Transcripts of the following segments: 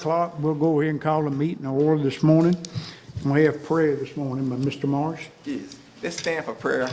o'clock. We'll go ahead and call the meeting to order this morning. And we have prayer this morning by Mr. Marsh. Yes. Let's stand for prayer.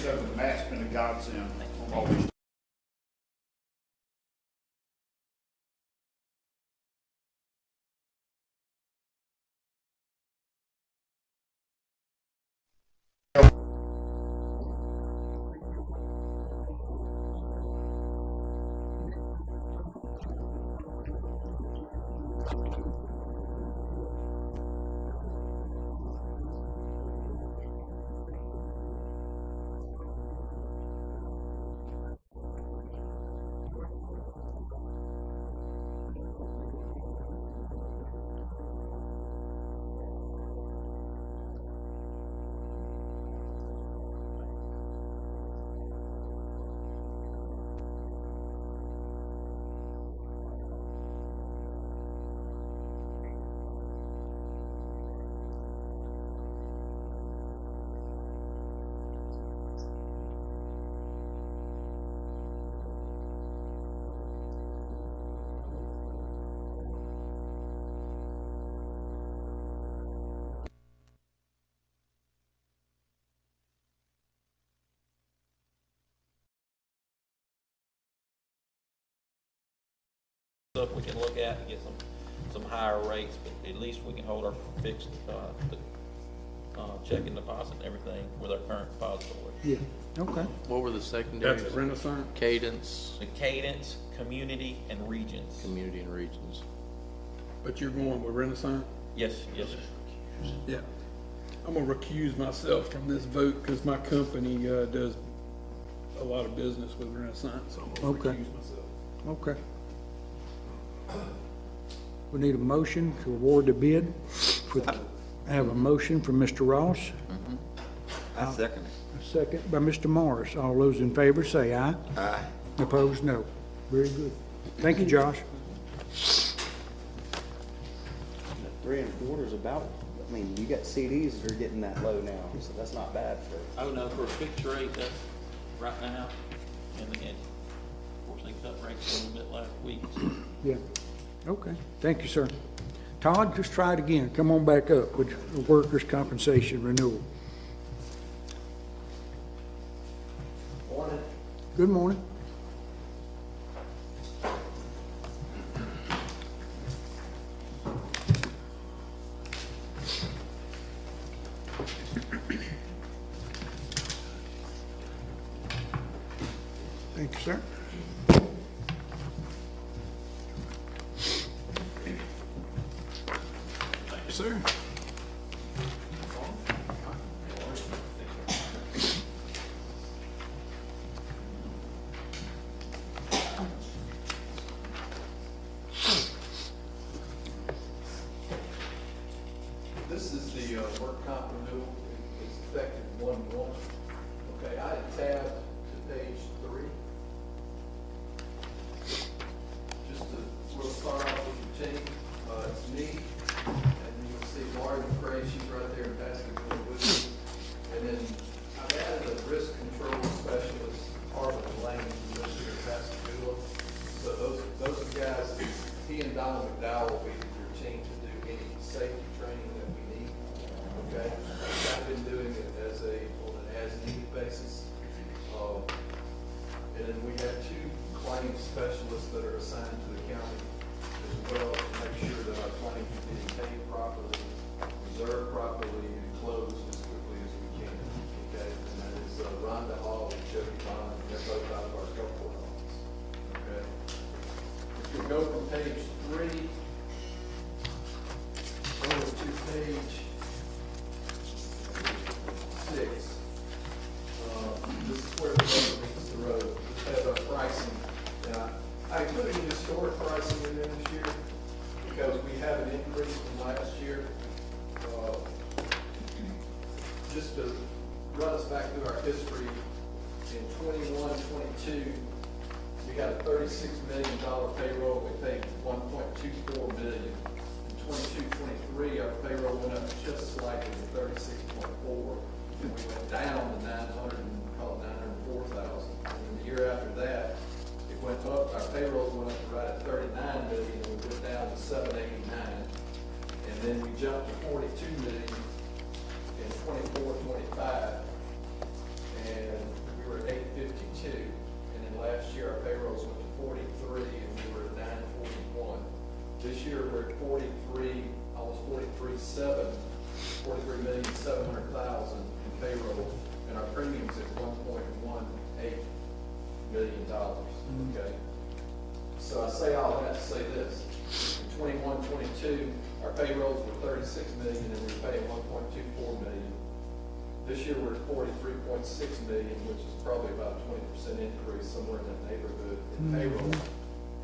So the map's been a godsend on all these. Stuff we can look at and get some higher rates, but at least we can hold our fixed, check and deposit and everything with our current depository. Yeah, okay. What were the secondaries? That's at Renaissance? Cadence, The cadence, community, and regions. community and regions. But you're going with Renaissance? Yes, yes, sir. Yeah. I'm gonna recuse myself from this vote because my company, does a lot of business with Renaissance, so I'm gonna Okay. recuse myself. Okay. We need a motion to award the bid. I have a motion from Mr. Ross, I second it. a second by Mr. Morris. All those in favor say aye. Aye. Opposed, no. Very good. Thank you, Josh. 3 1/4 is about, I mean, you got CDs that are getting that low now, so that's not bad for, Oh, no, for a fixed rate, that's right now, and again, of course, they cut rates a little bit last week, so. Yeah, okay. Thank you, sir. Todd, just try it again. Come on back up with the workers' compensation renewal. Morning. Good morning. Thank you, sir. Thank you, sir. This is the work comp renewal. It's effective 1/1. Okay, I had tabbed to page 3. Just to, we'll start off with the team. It's me, and you'll see Laurie McCray, she's right there in Pascagoula with me. And then I've added a risk control specialist, Harlan Lane, who lives here in Pascagoula. So those are guys, he and Donald McDowell will be your team to do any safety training that we need. Okay, I've been doing it on an as-needed basis. And then we have 2 claims specialists that are assigned to the county as well to make sure that our claims are getting paid properly, reserved properly, and closed as quickly as we can. Okay, and that is Rhonda Hall and Jody Bond, and they're both out of our Gulfport office. Okay, if you go from page 3 over to page 6. This is where the road meets the road. This has our pricing. Now, I included historic pricing in there this year because we have an increase from last year. Just to run us back through our history, in 21-22, we had a $36 million payroll. We paid $1.24 million. In 22-23, our payroll went up just slightly to 36.4, and we went down to 904,000. And the year after that, it went up. Our payroll went up to right at 39 million, and we went down to 789. And then we jumped to 42 million in 24-25, and we were at 852. And then last year, our payrolls went to 43, and we were at 941. This year, we're at 43, almost 43.7, 43,700,000 in payroll, and our premiums at $1.18 million, okay? So I say all that to say this. In 21, 22, our payrolls were 36 million and we were paying 1.24 million. This year we're at 43.6 million, which is probably about a 20% increase, somewhere in that neighborhood in payroll.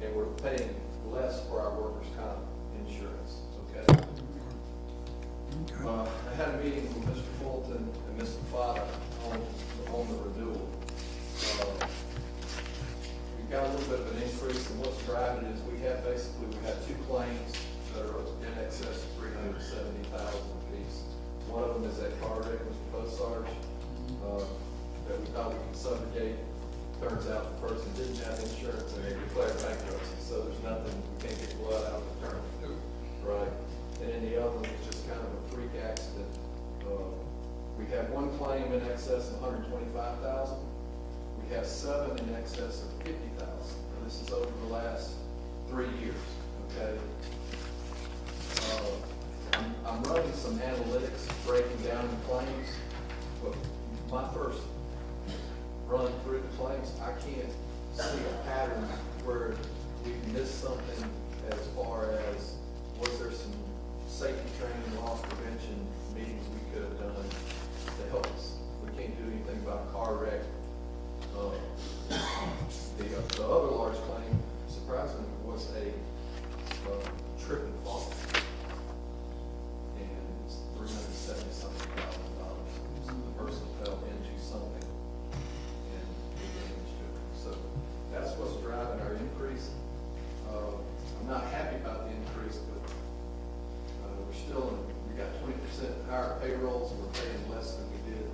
And we're paying less for our workers' comp insurance, okay? I had a meeting with Mr. Fulton and Ms. Fada on the renewal. We've got a little bit of an increase, and what's driving it is we have two claims that are in excess of 370,000 apiece. One of them is that car wreck with the boat sarge, that we thought we could subrogate. Turns out the person didn't have insurance and they declared bankruptcy, so there's nothing, we can't get blood out of the turnip. Right? And then the other one is just kind of a freak accident. We have one claim in excess of 125,000. We have 7 in excess of 50,000. And this is over the last 3 years, okay? I'm running some analytics, breaking down the claims, but my first run through the claims, I can't see a pattern where we missed something as far as, was there some safety training, loss prevention meetings we could have done to help us? We can't do anything about a car wreck. The other large claim, surprisingly, was a trip and fall. And it's $370-something thousand. So the person fell into something and it damaged it. So that's what's driving our increase. I'm not happy about the increase, but we got 20% higher payrolls, and we're paying less than we did,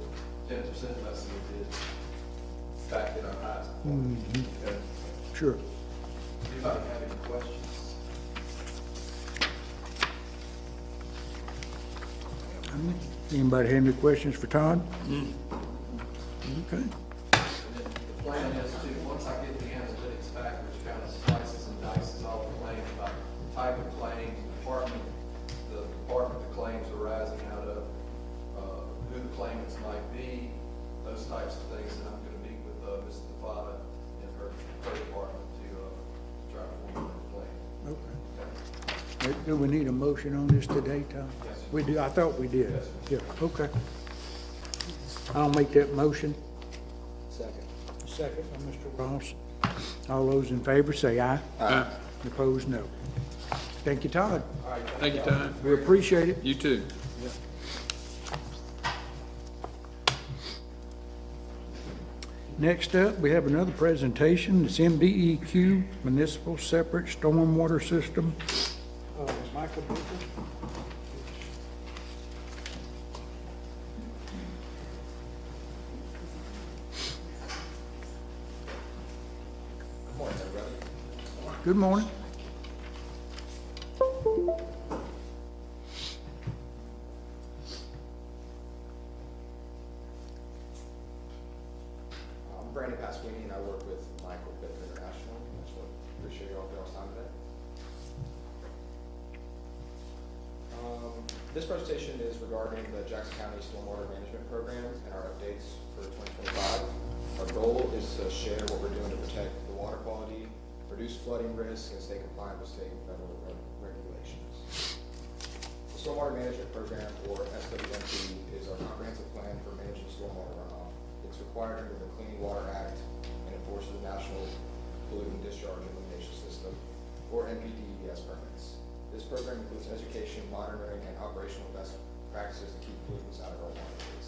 10% less than we did back at our highest point. Okay. Sure. Anybody have any questions? Anybody have any questions for Todd? Okay. And then the plan is to, once I get the analytics back, which kind of slices and dices all the claims about the type of claims, the department the claims are arising out of, who the claimants might be, those types of things, and I'm gonna meet with Ms. Fada and her department to try to formulate a plan. Okay. Do we need a motion on this today, Tom? Yes, sir. We do, I thought we did. Yes, Yeah, okay. I'll make that motion. Second. Second by Mr. Ross. All those in favor say aye. Aye. Opposed, no. Thank you, Todd. All right. Thank you, Ty. We appreciate it. You too. Next up, we have another presentation. It's MDEQ, Municipal Separate Stormwater System. Michael Booker. Good morning, everybody. Good morning. I'm Brandon Pasquini, and I work with Michael Booker International. I just want to appreciate you all for your time today. This presentation is regarding the Jackson County Stormwater Management Program and our updates for 2025. Our goal is to share what we're doing to protect the water quality, reduce flooding risk, and stay compliant with state and federal regulations. The Stormwater Management Program, or SWMP, is our comprehensive plan for managing stormwater runoff. It's required under the Clean Water Act and enforces the National Pollutant Discharge Elimination System, or NPDES permits. This program includes education, monitoring, and operational best practices to keep pollutants out of our waterways.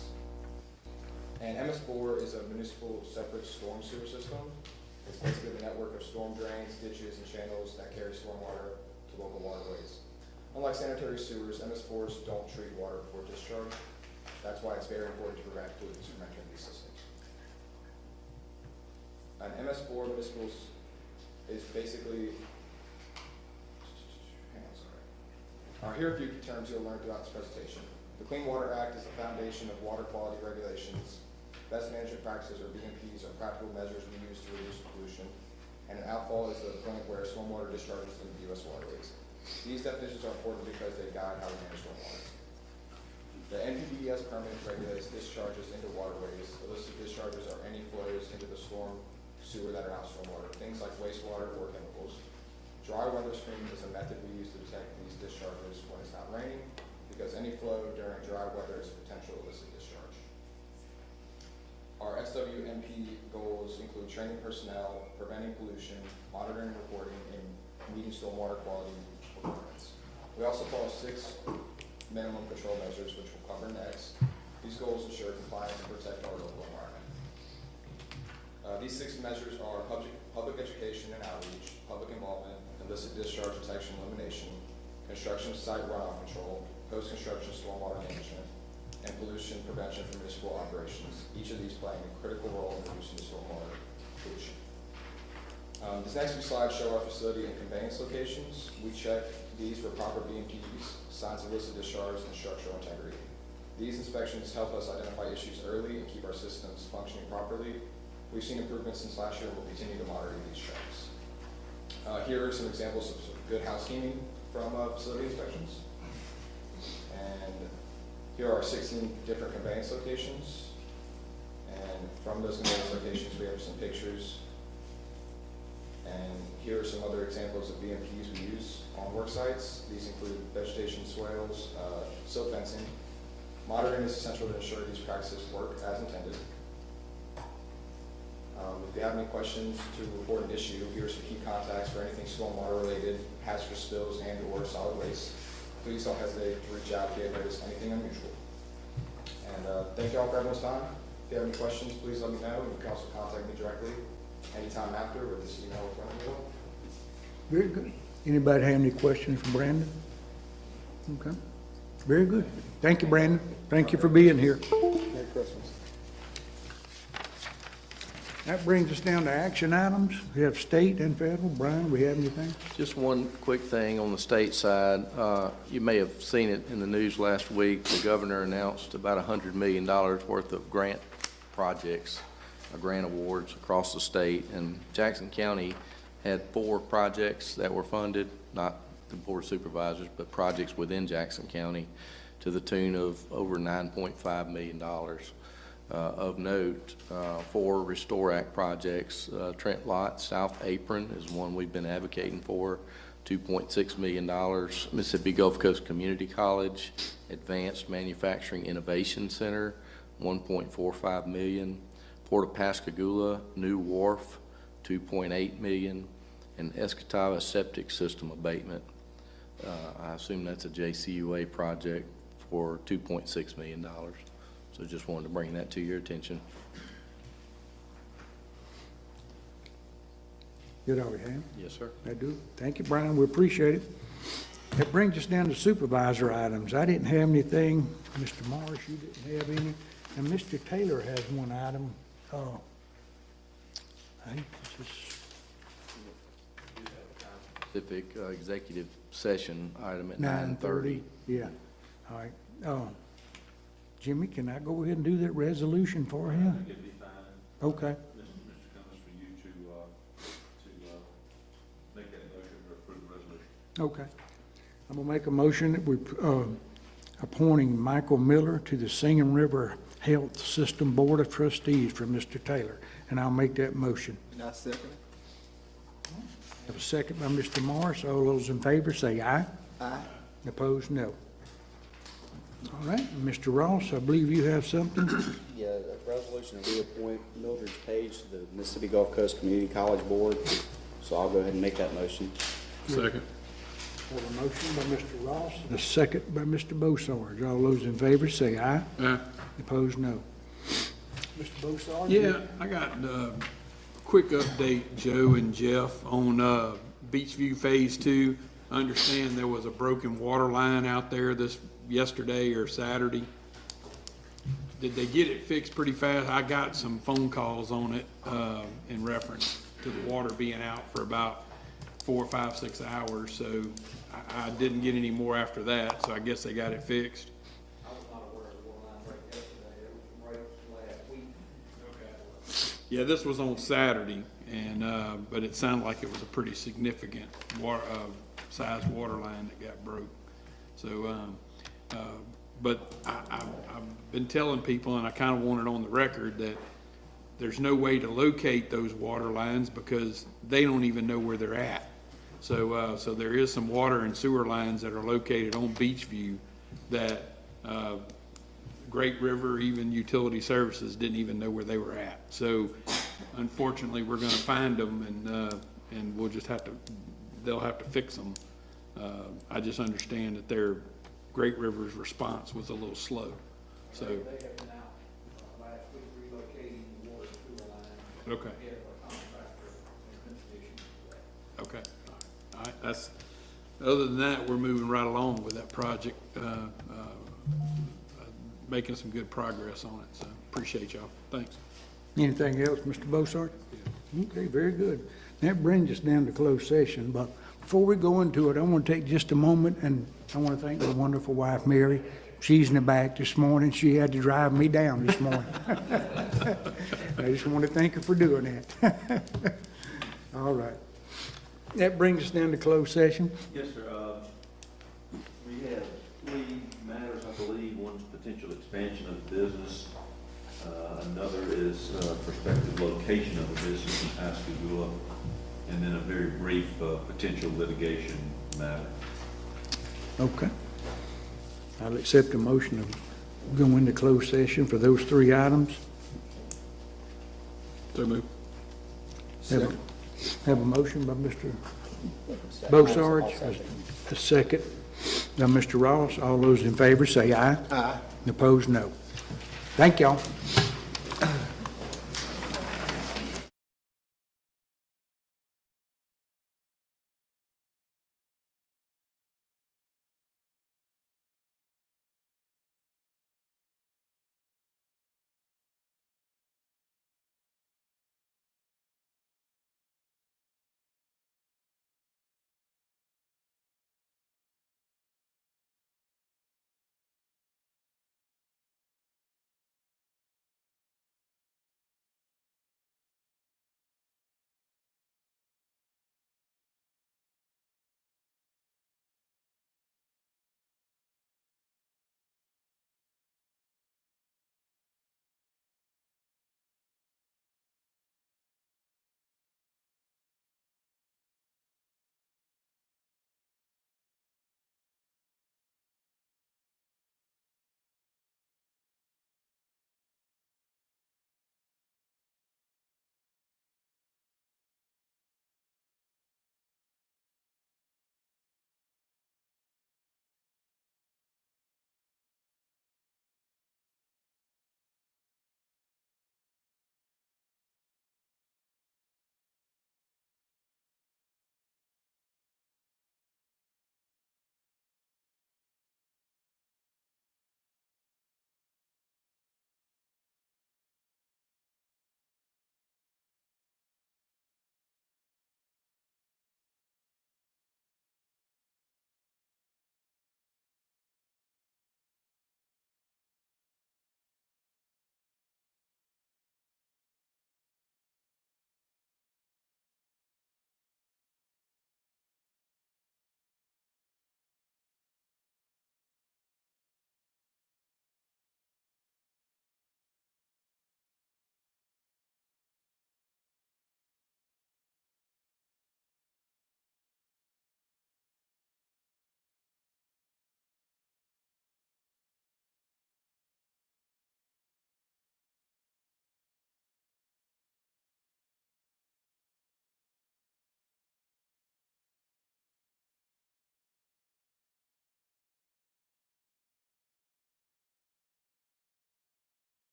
And MS4 is a municipal separate storm sewer system. It's basically the network of storm drains, ditches, and channels that carry stormwater to local waterways. Unlike sanitary sewers, MS4s don't treat water before discharge. That's why it's very important to prevent pollutants from entering these systems. An MS4 municipals is basically, here are a few terms you'll learn throughout this presentation. The Clean Water Act is the foundation of water quality regulations. Best management practices, or BMPs, are practical measures we use to reduce pollution, and an outfall is the point where stormwater discharges into U.S. waterways. These definitions are important because they guide how we manage stormwater. The NPDES permit regulates discharges into waterways. Illicit discharges are any flows into the storm sewer that are not stormwater, things like wastewater or chemicals. Dry weather screening is a method we use to detect these discharges when it's not raining, because any flow during dry weather is a potential illicit discharge. Our SWMP goals include training personnel, preventing pollution, monitoring and reporting, and meeting stormwater quality requirements. We also follow 6 minimum control measures, which we'll cover next. These goals ensure compliance and protect our local environment. These 6 measures are public education and outreach, public involvement, illicit discharge detection and elimination, construction site runoff control, post-construction stormwater management, and pollution prevention for municipal operations, each of these playing a critical role in reducing the stormwater pollution. These next few slides show our facility and conveyance locations. We check these for proper BMPs, signs of illicit discharge, and structural integrity. These inspections help us identify issues early and keep our systems functioning properly. We've seen improvements since last year and will continue to monitor these checks. Here are some examples of some good housekeeping from facility inspections. And here are 16 different conveyance locations. And from those conveyance locations, we have some pictures. And here are some other examples of BMPs we use on work sites. These include vegetation swales, silt fencing. Monitoring is essential to ensure these practices work as intended. If you have any questions to report an issue, here are some key contacts for anything stormwater related, hazardous spills, and or solid waste. Please don't hesitate to reach out if you have noticed anything unusual. And thank you all for everyone's time. If you have any questions, please let me know. You can also contact me directly anytime after with this email in front of you. Very good. Anybody have any questions for Brandon? Okay. Very good. Thank you, Brandon. Thank you for being here. Merry Christmas. That brings us down to action items. We have state and federal. Brian, we have anything? Just one quick thing on the state side. You may have seen it in the news last week. The governor announced about $100 million worth of grant projects, grant awards across the state. And Jackson County had 4 projects that were funded, not the Board of Supervisors, but projects within Jackson County to the tune of over $9.5 million. Of note, 4 Restore Act projects. Trent Lott South Apron is one we've been advocating for, $2.6 million. Mississippi Gulf Coast Community College Advanced Manufacturing Innovation Center, $1.45 million. Port of Pascagoula New Wharf, $2.8 million. And Escatava Septic System Abatement. I assume that's a JCUA project for $2.6 million. So just wanted to bring that to your attention. Good, all we have? Yes, sir. I do. Thank you, Brian. We appreciate it. That brings us down to supervisor items. I didn't have anything. Mr. Morris, you didn't have any. And Mr. Taylor has one item. I think this is, Specific executive session item at 9:30. Yeah. All right. Jimmy, can I go ahead and do that resolution for him? It'd be fine, Okay. Mr. Cummings, for you to make that motion or approve the resolution. Okay. I'm gonna make a motion that we, appointing Michael Miller to the Singing River Health System Board of Trustees for Mr. Taylor, and I'll make that motion. I second it. Have a second by Mr. Morris. All those in favor say aye. Aye. Opposed, no. All right, Mr. Ross, I believe you have something? Yeah, a resolution to reappoint Mildred Page to the Mississippi Gulf Coast Community College Board. So I'll go ahead and make that motion. Second. Have a motion by Mr. Ross and a second by Mr. Beausarge. All those in favor say aye. Aye. Opposed, no. Mr. Beausarge? Yeah, I got a quick update, Joe and Jeff, on Beachview Phase 2. I understand there was a broken water line out there yesterday or Saturday. Did they get it fixed pretty fast? I got some phone calls on it in reference to the water being out for about 4, 5, 6 hours. So I didn't get any more after that, so I guess they got it fixed. I was not aware of the water line break yesterday, it was right last week. Yeah, this was on Saturday, and, but it sounded like it was a pretty significant sized water line that got broke. So, but I've been telling people, and I kind of want it on the record, that there's no way to locate those water lines because they don't even know where they're at. So, so there is some water and sewer lines that are located on Beachview that, Great River, even Utility Services didn't even know where they were at. So unfortunately, we're gonna find them and we'll just have to, they'll have to fix them. I just understand that their Great River's response was a little slow, so. They have been out last week relocating the water sewer line. Okay. We have a contractor that's been issued for that. Okay, all right, that's, other than that, we're moving right along with that project, making some good progress on it, so appreciate y'all, thanks. Anything else, Mr. Bossart? Okay, very good. That brings us down to closed session, but before we go into it, I want to take just a moment, and I want to thank my wonderful wife, Mary. She's in the back this morning. She had to drive me down this morning. I just want to thank her for doing that. All right. That brings us down to closed session. Yes, sir. We have three matters, I believe. One's potential expansion of the business. Another is prospective location of the business in Pascagoula. And then a very brief potential litigation matter. Okay. I'll accept a motion to go into closed session for those three items. So move. Have a motion by Mr. Bossarge, a second by Mr. Ross. All those in favor say aye. Aye. Opposed, no. Thank y'all.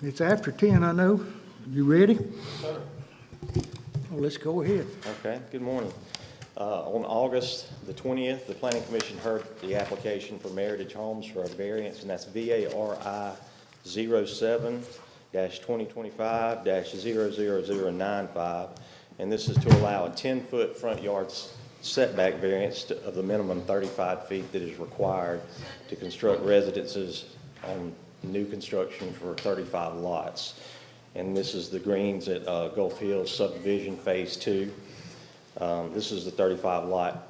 It's after 10, I know. You ready? Sir. Well, let's go ahead. Okay, good morning. On August the 20th, the Planning Commission heard the application for Meritage Homes for a variance, and that's VARI 07-2025-00095. And this is to allow a 10-foot front yard setback variance of the minimum 35 feet that is required to construct residences on new construction for 35 lots. And this is the greens at Gulf Hills subdivision phase 2. This is the 35 lot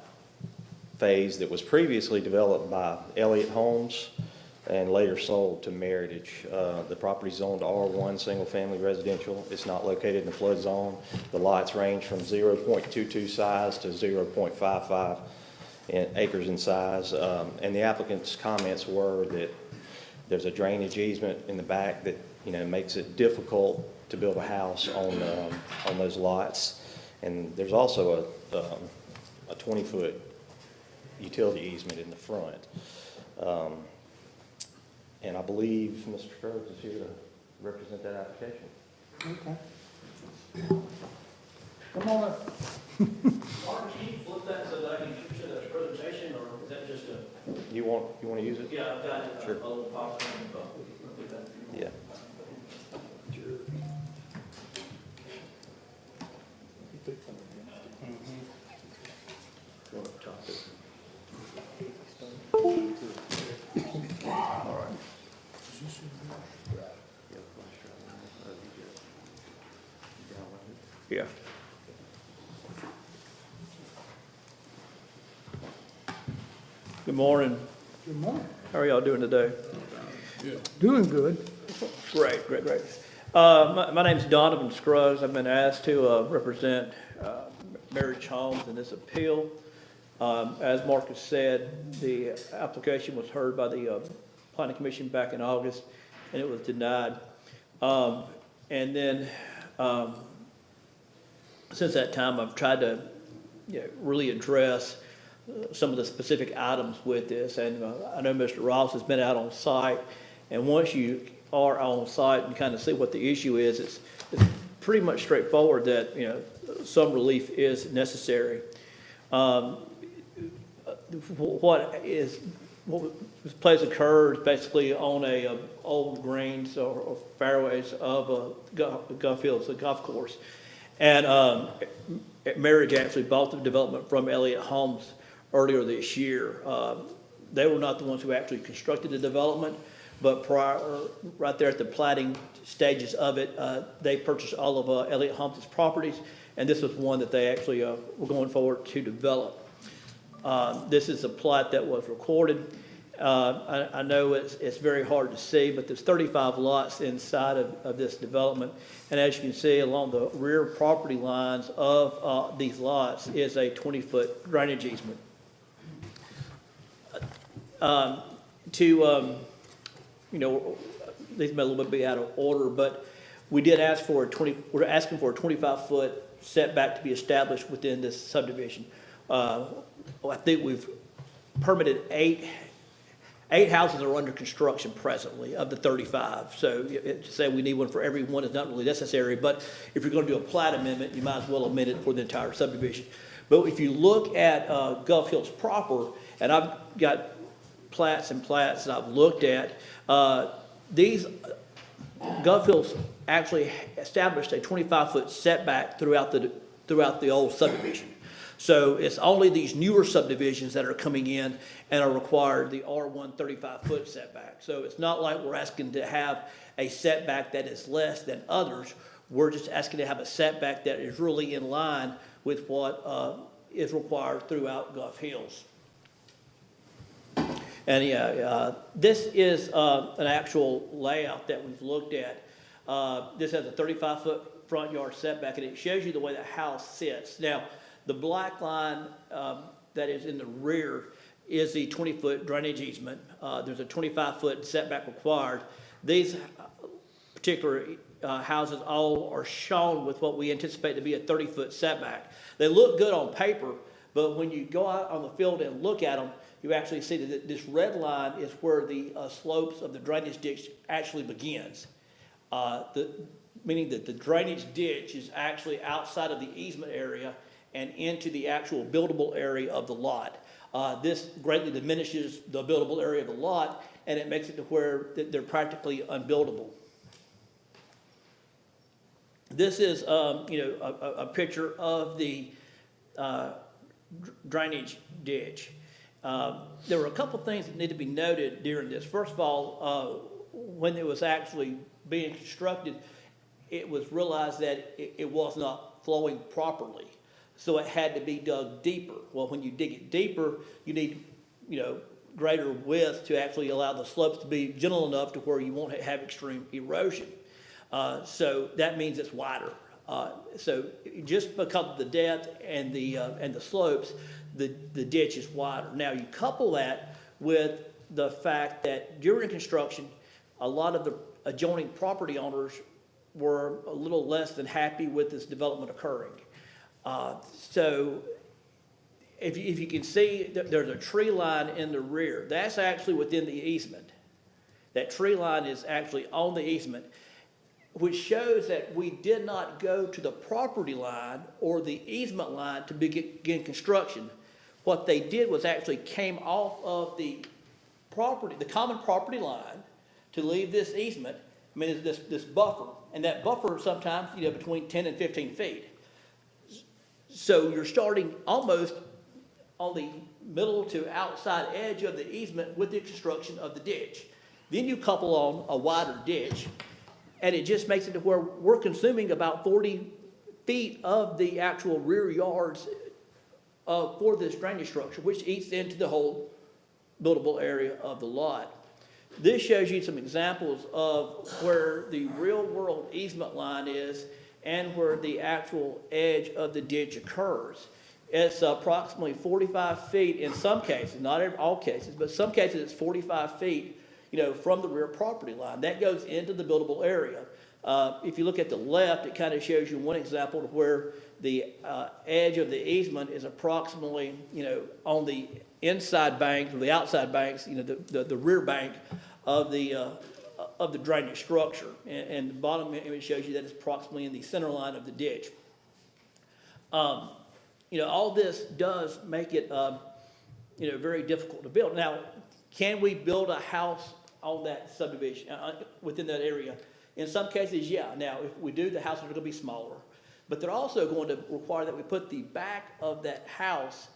phase that was previously developed by Elliott Homes and later sold to Meritage. The property is zoned R1 single family residential. It's not located in the flood zone. The lots range from 0.22 size to 0.55 acres in size. And the applicant's comments were that there's a drainage easement in the back that makes it difficult to build a house on those lots. And there's also a 20-foot utility easement in the front. And I believe Mr. Scruggs is here to represent that application. Okay. Come on up. Mark, can you flip that so that I can show that presentation, or is that just a? You want to use it? Yeah, I've got it. Sure. A little pop. Yeah. Yeah. Good morning. Good morning. How are y'all doing today? Doing good. Great, great, great. My name's Donovan Scruggs. I've been asked to represent Meritage Homes in this appeal. As Marcus said, the application was heard by the Planning Commission back in August, and it was denied. And then since that time, I've tried to really address some of the specific items with this. And I know Mr. Ross has been out on site, and once you are on site and kind of see what the issue is, it's pretty much straightforward that some relief is necessary. What plays occurred basically on a old greens or fairways of Gulf Hills, a golf course. And Meritage actually bought the development from Elliott Homes earlier this year. They were not the ones who actually constructed the development, but right there at the platting stages of it, they purchased all of Elliott Homes' properties, and this was one that they actually were going forward to develop. This is a plat that was recorded. I know it's very hard to see, but there's 35 lots inside of this development. And as you can see, along the rear property lines of these lots is a 20-foot drainage easement. These may a little bit be out of order, but we did ask for we're asking for a 25-foot setback to be established within this subdivision. I think we've permitted eight houses are under construction presently of the 35. So to say we need one for every one is not really necessary, but if you're going to do a plat amendment, you might as well amend it for the entire subdivision. But if you look at Gulf Hills proper, and I've got plats and plats that I've looked at, these Gulf Hills actually established a 25-foot setback throughout the old subdivision. So it's only these newer subdivisions that are coming in and are required the R1 35-foot setback. So it's not like we're asking to have a setback that is less than others. We're just asking to have a setback that is really in line with what is required throughout Gulf Hills. And this is an actual layout that we've looked at. This has a 35-foot front yard setback, and it shows you the way the house sits. Now, the black line that is in the rear is the 20-foot drainage easement. There's a 25-foot setback required. These particular houses all are shown with what we anticipate to be a 30-foot setback. They look good on paper, but when you go out on the field and look at them, you actually see that this red line is where the slopes of the drainage ditch actually begins. Meaning that the drainage ditch is actually outside of the easement area and into the actual buildable area of the lot. This greatly diminishes the buildable area of the lot, and it makes it to where they're practically unbuildable. This is, a picture of the drainage ditch. There were a couple things that need to be noted during this. First of all, when it was actually being constructed, it was realized that it was not flowing properly. So it had to be dug deeper. Well, when you dig it deeper, you need, greater width to actually allow the slopes to be gentle enough to where you won't have extreme erosion. So that means it's wider. So just because of the depth and the slopes, the ditch is wider. Now you couple that with the fact that during construction, a lot of the adjoining property owners were a little less than happy with this development occurring. So if you can see, there's a tree line in the rear. That's actually within the easement. That tree line is actually on the easement, which shows that we did not go to the property line or the easement line to begin construction. What they did was actually came off of the property, the common property line, to leave this easement. I mean, this buffer, and that buffer sometimes, between 10 and 15 feet. So you're starting almost on the middle to outside edge of the easement with the construction of the ditch. Then you couple on a wider ditch, and it just makes it to where we're consuming about 40 feet of the actual rear yards for this drainage structure, which eats into the whole buildable area of the lot. This shows you some examples of where the real-world easement line is and where the actual edge of the ditch occurs. It's approximately 45 feet in some cases, not in all cases, but some cases it's 45 feet, from the rear property line. That goes into the buildable area. If you look at the left, it kind of shows you one example of where the edge of the easement is approximately, on the inside bank or the outside banks, the rear bank of the drainage structure. And the bottom image shows you that it's approximately in the center line of the ditch. All this does make it, very difficult to build. Now, can we build a house on that subdivision, within that area? In some cases, yeah. Now, if we do, the houses are going to be smaller. But they're also going to require that we put the back of that house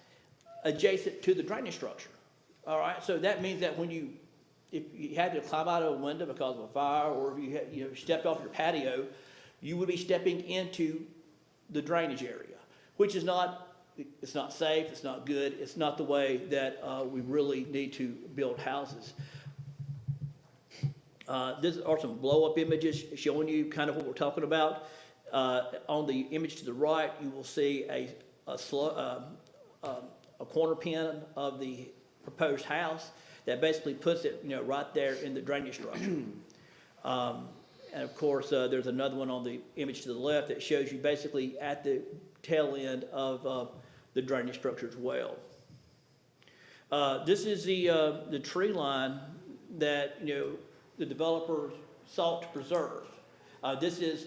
adjacent to the drainage structure. All right, so that means that if you had to climb out of a window because of a fire, or if you had, stepped off your patio, you would be stepping into the drainage area, which is it's not safe, it's not good, it's not the way that we really need to build houses. These are some blow-up images showing you kind of what we're talking about. On the image to the right, you will see a corner pin of the proposed house that basically puts it, right there in the drainage structure. And of course, there's another one on the image to the left that shows you basically at the tail end of the drainage structure as well. This is the tree line that, the developer sought to preserve. This is,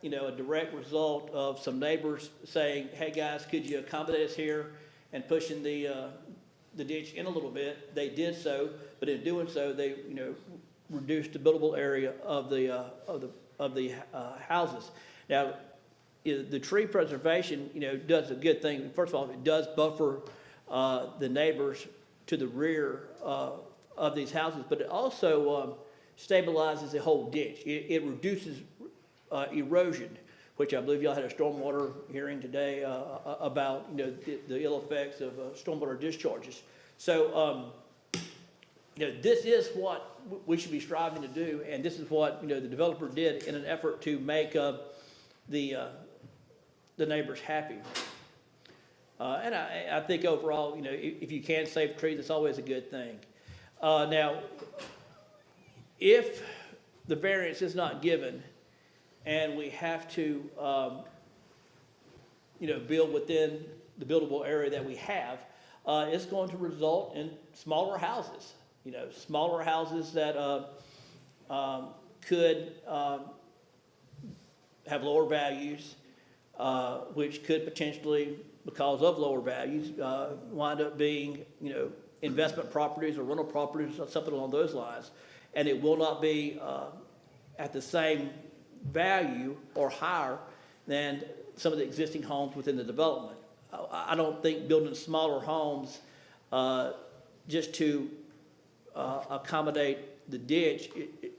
a direct result of some neighbors saying, hey guys, could you accommodate us here, and pushing the ditch in a little bit. They did so, but in doing so, they, reduced the buildable area of the houses. Now, the tree preservation, does a good thing. First of all, it does buffer the neighbors to the rear of these houses, but it also stabilizes the whole ditch. It reduces erosion, which I believe y'all had a stormwater hearing today about, the ill effects of stormwater discharges. So, this is what we should be striving to do, and this is what, the developer did in an effort to make the neighbors happy. And I think overall, if you can save trees, it's always a good thing. Now, if the variance is not given and we have to, build within the buildable area that we have, it's going to result in smaller houses. Smaller houses that could have lower values, which could potentially, because of lower values, wind up being, investment properties or rental properties or something along those lines. And it will not be at the same value or higher than some of the existing homes within the development. I don't think building smaller homes just to accommodate the ditch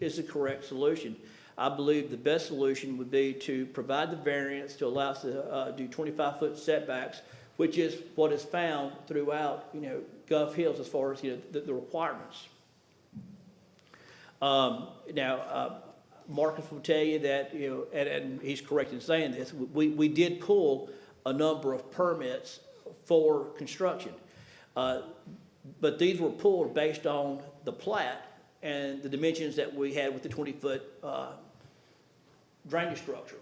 is the correct solution. I believe the best solution would be to provide the variance to allow us to do 25-foot setbacks, which is what is found throughout, Gulf Hills as far as, the requirements. Now, Marcus will tell you that, and he's correct in saying this, we did pull a number of permits for construction. But these were pulled based on the plat and the dimensions that we had with the 20-foot drainage structure.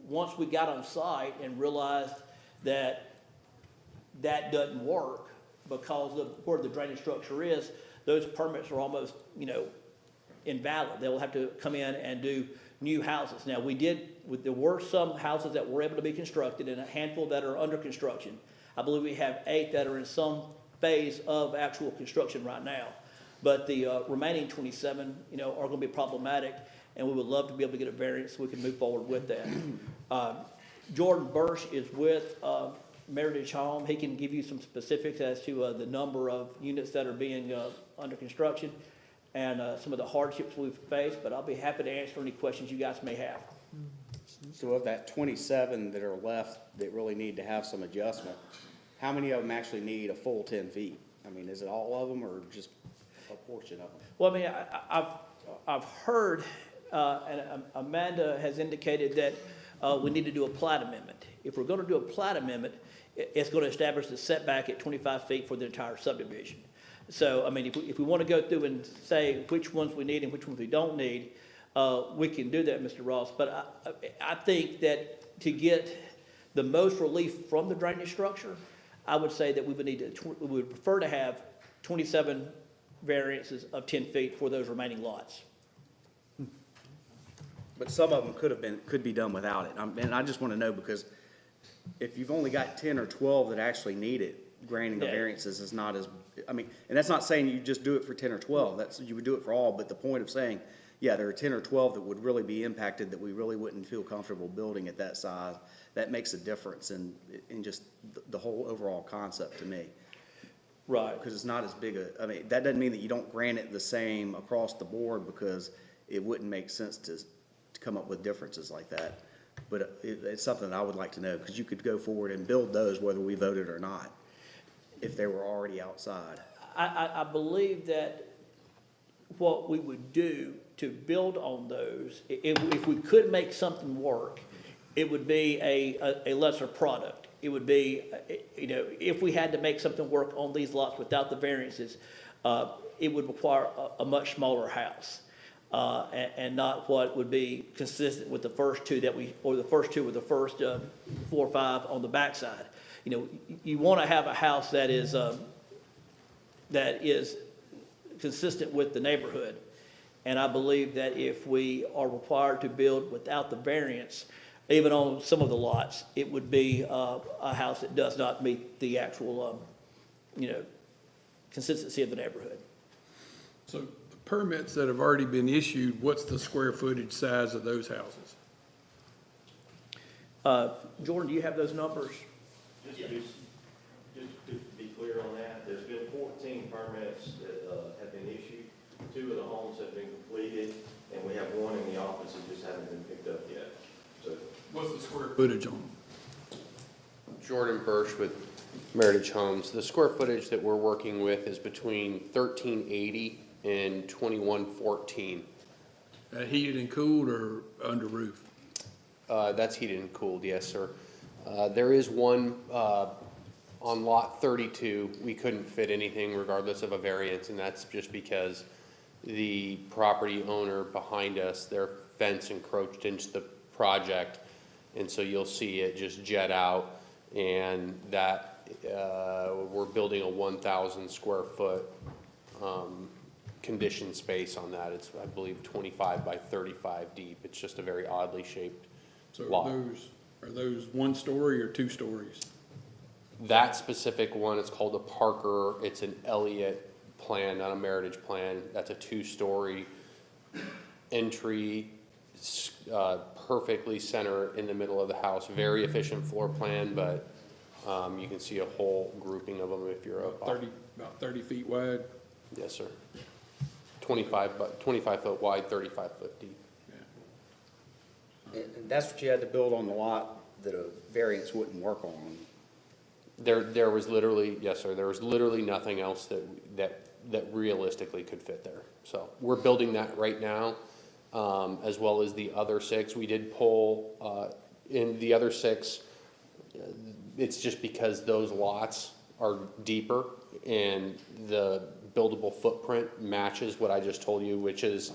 Once we got on site and realized that that doesn't work because of where the drainage structure is, those permits are almost, invalid. They'll have to come in and do new houses. Now, there were some houses that were able to be constructed and a handful that are under construction. I believe we have 8 that are in some phase of actual construction right now. But the remaining 27, are going to be problematic, and we would love to be able to get a variance so we can move forward with that. Jordan Bursch is with Meritage Home. He can give you some specifics as to the number of units that are being under construction and some of the hardships we've faced, but I'll be happy to answer any questions you guys may have. So of that 27 that are left that really need to have some adjustment, how many of them actually need a full 10 feet? I mean, is it all of them or just a portion of them? Well, I mean, I've heard, and Amanda has indicated that we need to do a plat amendment. If we're going to do a plat amendment, it's going to establish the setback at 25 feet for the entire subdivision. So, I mean, if we want to go through and say which ones we need and which ones we don't need, we can do that, Mr. Ross. But I think that to get the most relief from the drainage structure, I would say that we would prefer to have 27 variances of 10 feet for those remaining lots. But some of them could be done without it. And I just want to know, because if you've only got 10 or 12 that actually need it, granting the variances is not as, and that's not saying you just do it for 10 or 12. You would do it for all, but the point of saying, yeah, there are 10 or 12 that would really be impacted that we really wouldn't feel comfortable building at that size. That makes a difference in just the whole overall concept to me. Right. Because it's not as big that doesn't mean that you don't grant it the same across the board, because it wouldn't make sense to come up with differences like that. But it's something that I would like to know, because you could go forward and build those whether we voted or not, if they were already outside. I believe that what we would do to build on those, if we could make something work, it would be a lesser product. It would be, if we had to make something work on these lots without the variances, it would require a much smaller house. And not what would be consistent with the first two or the first 4 or 5 on the backside. You want to have a house that is consistent with the neighborhood. And I believe that if we are required to build without the variance, even on some of the lots, it would be a house that does not meet the actual, consistency of the neighborhood. So the permits that have already been issued, what's the square footage size of those houses? Jordan, do you have those numbers? Just to be clear on that, there's been 14 permits that have been issued. 2 of the homes have been completed, and we have 1 in the office that just haven't been picked up yet. So, What's the square footage on them? Jordan Bursch with Meritage Homes. The square footage that we're working with is between 1380 and 2114. Heated and cooled or under roof? That's heated and cooled, yes, sir. There is one on lot 32. We couldn't fit anything regardless of a variance, and that's just because the property owner behind us, their fence encroached into the project, and so you'll see it just jet out, and that we're building a 1,000 square foot conditioned space on that. It's, I believe, 25 by 35 deep. It's just a very oddly shaped So lot. are those one story or two stories? That specific one, it's called a Parker, it's an Elliott plan, not a Meritage plan. That's a two-story entry, perfectly center in the middle of the house. Very efficient floor plan, but you can see a whole grouping of them if you're up. About 30 feet wide? Yes, sir. 25 foot wide, 35 foot deep. And that's what you had to build on the lot that a variance wouldn't work on. There was literally, yes, sir, there was literally nothing else that realistically could fit there. So we're building that right now, as well as the other 6. We did pull, in the other 6, it's just because those lots are deeper and the buildable footprint matches what I just told you, which is,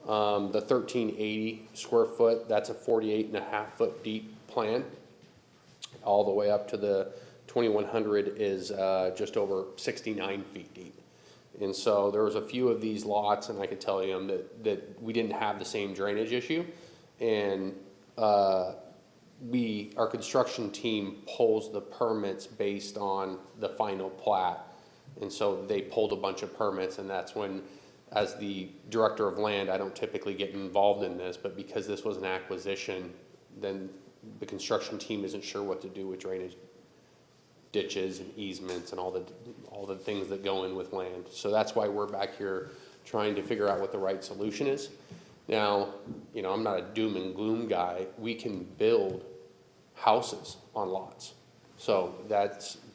the 1380 square foot, that's a 48.5 foot deep plan. All the way up to the 2100 is just over 69 feet deep. And so there was a few of these lots, and I can tell you that we didn't have the same drainage issue. And our construction team pulls the permits based on the final plat. And so they pulled a bunch of permits, and that's when, as the director of land, I don't typically get involved in this, but because this was an acquisition, then the construction team isn't sure what to do with drainage ditches and easements and all the things that go in with land. So that's why we're back here trying to figure out what the right solution is. Now, you know, I'm not a doom and gloom guy. We can build houses on lots. So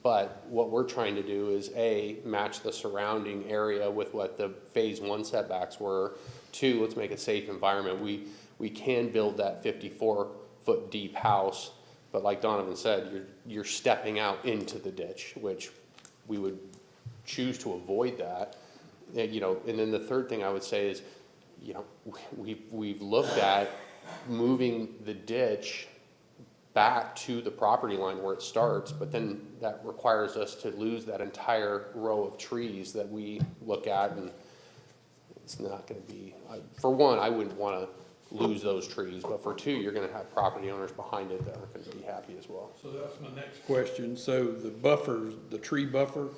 but what we're trying to do is A, match the surrounding area with what the phase 1 setbacks were. 2, let's make a safe environment. We can build that 54-foot deep house, but like Donovan said, you're stepping out into the ditch, which we would choose to avoid that. You know, and then the third thing I would say is, you know, we've looked at moving the ditch back to the property line where it starts, but then that requires us to lose that entire row of trees that we look at, and it's not going to be, for one, I wouldn't want to lose those trees, but for 2, you're going to have property owners behind it that aren't going to be happy as well. So that's my next question. So the buffers, the tree buffer,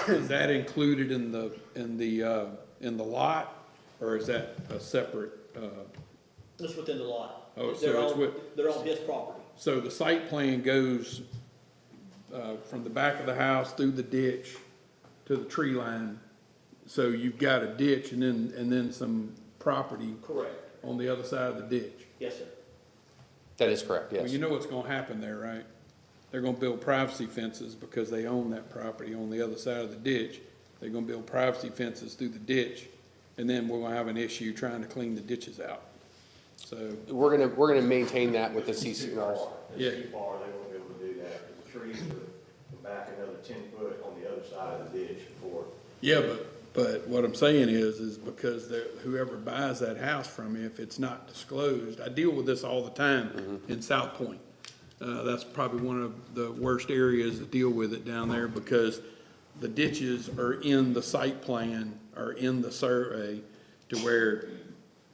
is that included in the lot, or is that a separate? It's within the lot. Oh, so They're on his property. So the site plan goes from the back of the house through the ditch to the tree line. So you've got a ditch and then some property. Correct. On the other side of the ditch. Yes, sir. That is correct, yes. Well, you know what's gonna happen there, right? They're gonna build privacy fences because they own that property on the other side of the ditch. They're gonna build privacy fences through the ditch, and then we're gonna have an issue trying to clean the ditches out. So. We're gonna maintain that with the CCNRs. Yeah. It's too far, they won't be able to do that, because the trees are back another 10 foot on the other side of the ditch before. Yeah, but what I'm saying is because whoever buys that house from me, if it's not disclosed, I deal with this all the time in South Point. That's probably one of the worst areas to deal with it down there, because the ditches are in the site plan or in the survey to where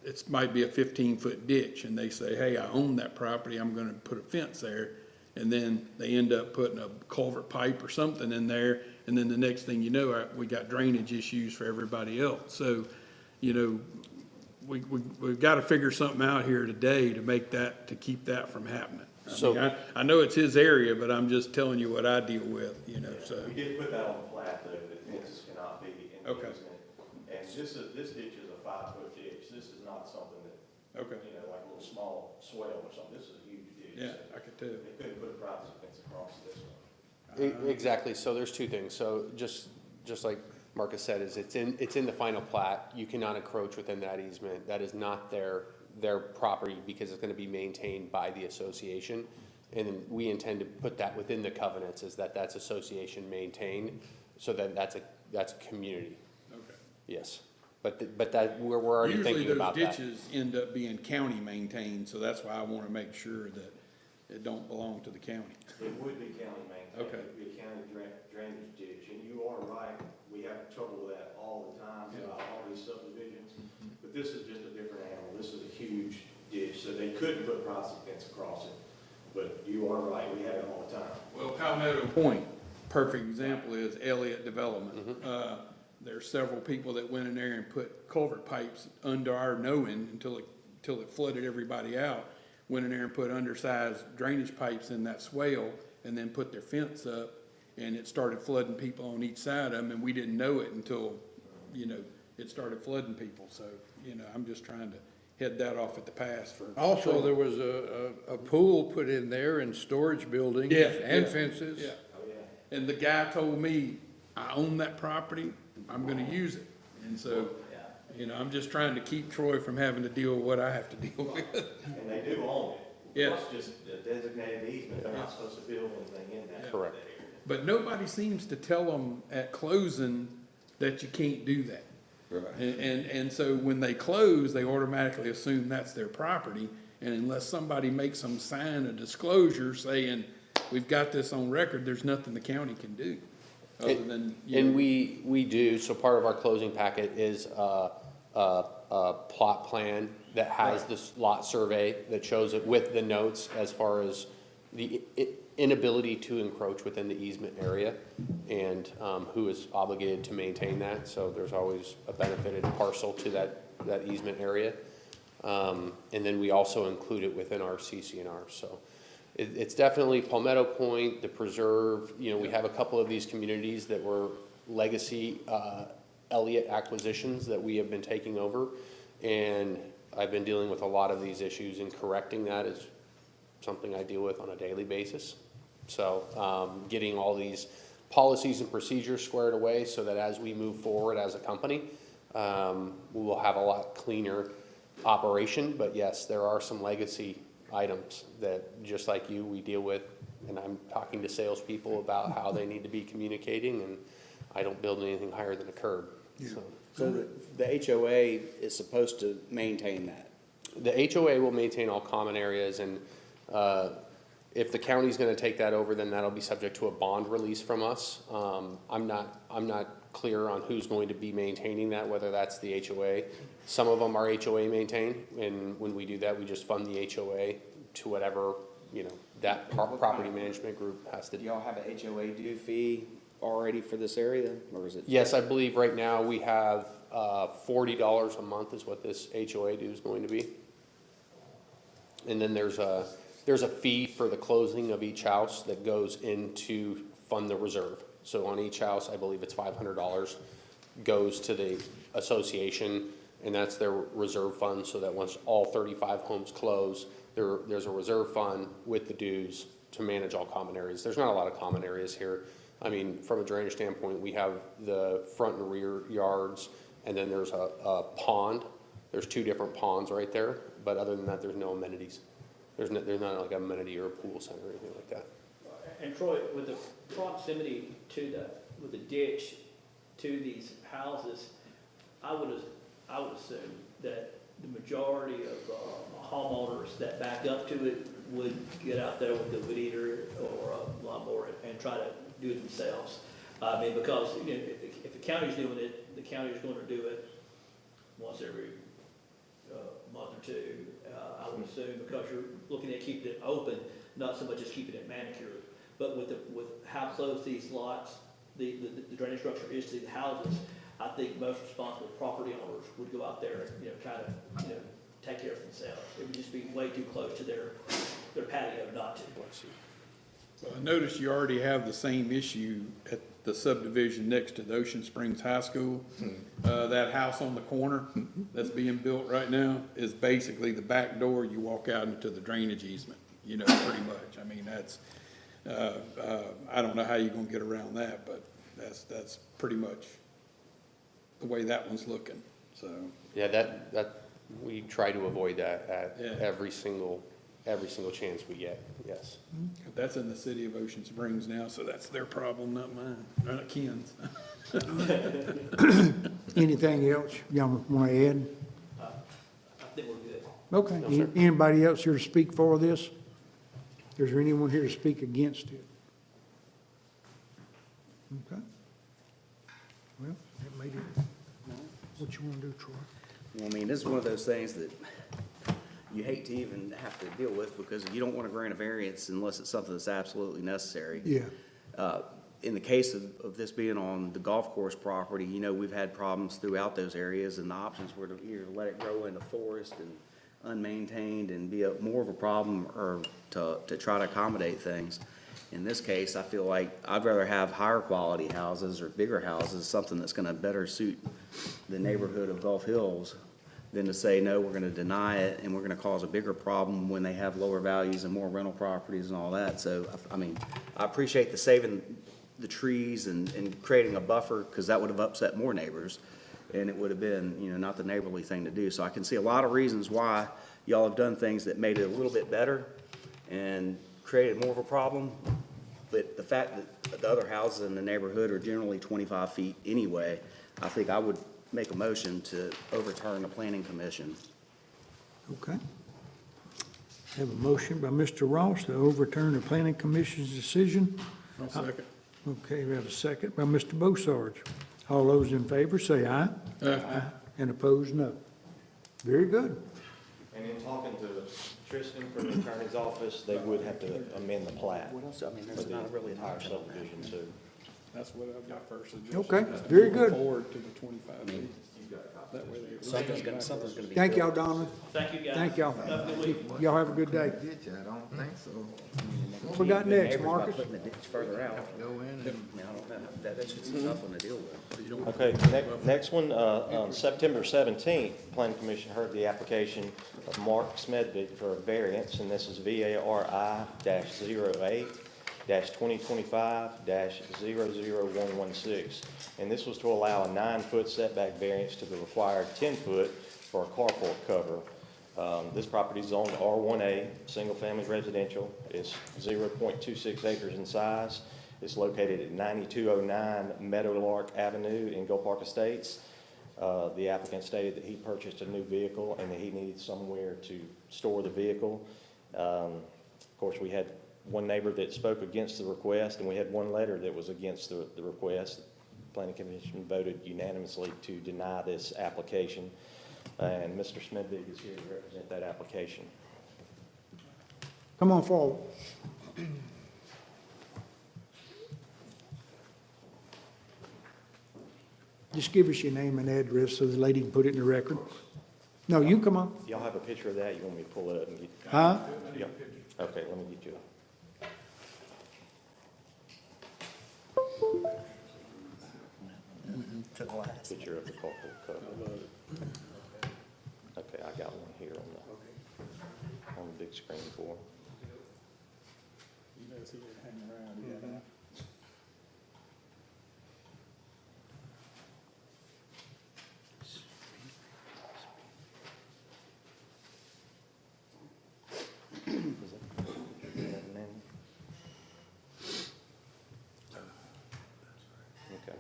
it might be a 15-foot ditch, and they say, hey, I own that property, I'm gonna put a fence there, and then they end up putting a culvert pipe or something in there, and then the next thing you know, we got drainage issues for everybody else. So, you know, we've got to figure something out here today to keep that from happening. I know it's his area, but I'm just telling you what I deal with, you know, so. We did put that on the plat, though, that fences cannot be in the Okay. easement. And this ditch is a 5-foot ditch, this is not something that, Okay. you know, like a little small swale or something, this is a huge ditch. Yeah, I could tell. They couldn't put a privacy fence across this one. Exactly, so there's 2 things. So just like Marcus said, is it's in the final plat. You cannot encroach within that easement. That is not their property, because it's gonna be maintained by the association. And we intend to put that within the covenants, is that's association maintained, so then that's a community. Okay. Yes, but that, we're already thinking about that. Usually those ditches end up being county maintained, so that's why I wanna make sure that it don't belong to the county. It would be county maintained. Okay. It would be a county drainage ditch, and you are right, we have trouble with that all the time, Yeah. about all these subdivisions. But this is just a different animal, this is a huge ditch, so they couldn't put privacy fence across it. But you are right, we have it all the time. Well, Palmetto Point, perfect example is Elliott Development. There's several people that went in there and put culvert pipes under our knowing until it flooded everybody out. Went in there and put undersized drainage pipes in that swale and then put their fence up, and it started flooding people on each side of them, and we didn't know it until, it started flooding people. So, I'm just trying to head that off at the pass for. Also, there was a pool put in there and storage buildings and fences. Yeah. And the guy told me, I own that property, I'm gonna use it. And so, I'm just trying to keep Troy from having to deal with what I have to deal with. And they do own it. Yeah. It's just a designated easement, they're not supposed to build anything in that. Correct. But nobody seems to tell them at closing that you can't do that. Right. And so when they close, they automatically assume that's their property. And unless somebody makes them sign a disclosure saying, we've got this on record, there's nothing the county can do. Other than, And we do, so part of our closing packet is a plot plan that has this lot survey that shows it with the notes as far as the inability to encroach within the easement area and who is obligated to maintain that. So there's always a benefited parcel to that easement area. And then we also include it within our CCNR. So it's definitely Palmetto Point, the preserve. We have a couple of these communities that were legacy Elliott acquisitions that we have been taking over. And I've been dealing with a lot of these issues, and correcting that is something I deal with on a daily basis. So getting all these policies and procedures squared away so that as we move forward as a company, we will have a lot cleaner operation. But yes, there are some legacy items that, just like you, we deal with, and I'm talking to salespeople about how they need to be communicating, and I don't build anything higher than a curb. So the HOA is supposed to maintain that? The HOA will maintain all common areas, and if the county's gonna take that over, then that'll be subject to a bond release from us. I'm not clear on who's going to be maintaining that, whether that's the HOA. Some of them are HOA maintained, and when we do that, we just fund the HOA to whatever, that property management group has to Do do. y'all have a HOA due fee already for this area, or is it? Yes, I believe right now we have $40 a month is what this HOA due is going to be. And then there's a fee for the closing of each house that goes into fund the reserve. So on each house, I believe it's $500, goes to the association, and that's their reserve fund, so that once all 35 homes close, there's a reserve fund with the dues to manage all common areas. There's not a lot of common areas here. I mean, from a drainage standpoint, we have the front and rear yards, and then there's a pond. There's 2 different ponds right there, but other than that, there's no amenities. There's not like an amenity or a pool center or anything like that. And Troy, with the proximity with the ditch to these houses, I would assume that the majority of homeowners that back up to it would get out there with a weed eater or a lawnmower and try to do it themselves. I mean, because if the county's doing it, the county's going to do it once every month or two. I would assume, because you're looking at keeping it open, not so much as keeping it manicured. But with how close these lots, the drainage structure is to the houses, I think most responsible property owners would go out there and try to take care of themselves. It would just be way too close to their patio not to. So I noticed you already have the same issue at the subdivision next to the Ocean Springs High School. That house on the corner that's being built right now is basically the back door. You walk out into the drainage easement, pretty much. I mean, that's, I don't know how you're gonna get around that, but that's pretty much the way that one's looking, so. Yeah, that, we try to avoid that at Yeah. every single chance we get, yes. That's in the city of Ocean Springs now, so that's their problem, not mine, not Ken's. Anything else y'all want to add? I think we're good. Okay. No, sir. Anybody else here to speak for this? Is there anyone here to speak against it? Okay. Well, that made it. What you want to do, Troy? Well, I mean, this is one of those things that you hate to even have to deal with, because you don't want to grant a variance unless it's something that's absolutely necessary. Yeah. In the case of this being on the golf course property, you know, we've had problems throughout those areas, and the options were to either let it grow into forest and unmaintained and be more of a problem, or to try to accommodate things. In this case, I feel like I'd rather have higher quality houses or bigger houses, something that's gonna better suit the neighborhood of Gulf Hills, than to say, no, we're gonna deny it and we're gonna cause a bigger problem when they have lower values and more rental properties and all that. So, I mean, I appreciate the saving the trees and creating a buffer, because that would have upset more neighbors, and it would have been, you know, not the neighborly thing to do. So I can see a lot of reasons why y'all have done things that made it a little bit better and created more of a problem. But the fact that the other houses in the neighborhood are generally 25 feet anyway, I think I would make a motion to overturn the planning commission. Okay. Have a motion by Mr. Ross to overturn the planning commission's decision. I'll second. Okay, we have a second by Mr. Bossarge. All those in favor say aye. Aye. And opposed, no. Very good. And in talking to Tristan from the attorney's office, they would have to amend the plat So, I mean, for there's the not really an entire option on that. subdivision, so. That's what my first suggestion. Okay, is to very move good. Forward to the 25 feet. That way they. Something's gonna be. Thank y'all, built. Donna. Thank you, guys. Thank y'all. Have a good week. Y'all have a good day. Ditch, I don't think so. What we got next, Neighbors by Marcus? putting the ditch further out. Go in I and mean, I don't know, that's just a tough one to deal with. Okay, next one, on September 17th, Planning Commission heard the application of Mark Smedvig for a variance, and this is VARI-08-2025-00116. And this was to allow a 9-foot setback variance to the required 10-foot for a carport cover. This property is zoned R1A, single-family residential. It's 0.26 acres in size. It's located at 9209 Meadowlark Avenue in Gold Park Estates. The applicant stated that he purchased a new vehicle and that he needed somewhere to store the vehicle. Of course, we had one neighbor that spoke against the request, and we had one letter that was against the request. The Planning Commission voted unanimously to deny this application. And Mr. Smedvig is here to represent that application. Come on forward. Just give us your name and address so the lady can put it in the record. No, you come on. Y'all have a picture of that? You want me to pull it up and get? Huh? Yeah. Okay, let me get you a picture of the carport cover. Okay, I got one here on the big screen for him. You know, see it hanging around, yeah. Okay.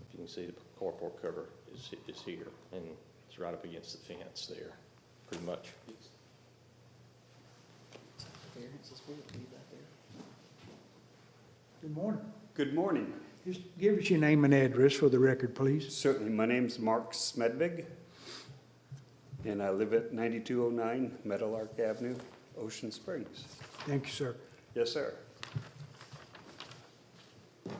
If you can see, the carport cover is here, and it's right up against the fence there, pretty much. Good morning. Good morning. Just give us your name and address for the record, please. Certainly, my name's Mark Smedvig, and I live at 9209 Meadowlark Avenue, Ocean Springs. Thank you, sir. Yes, sir.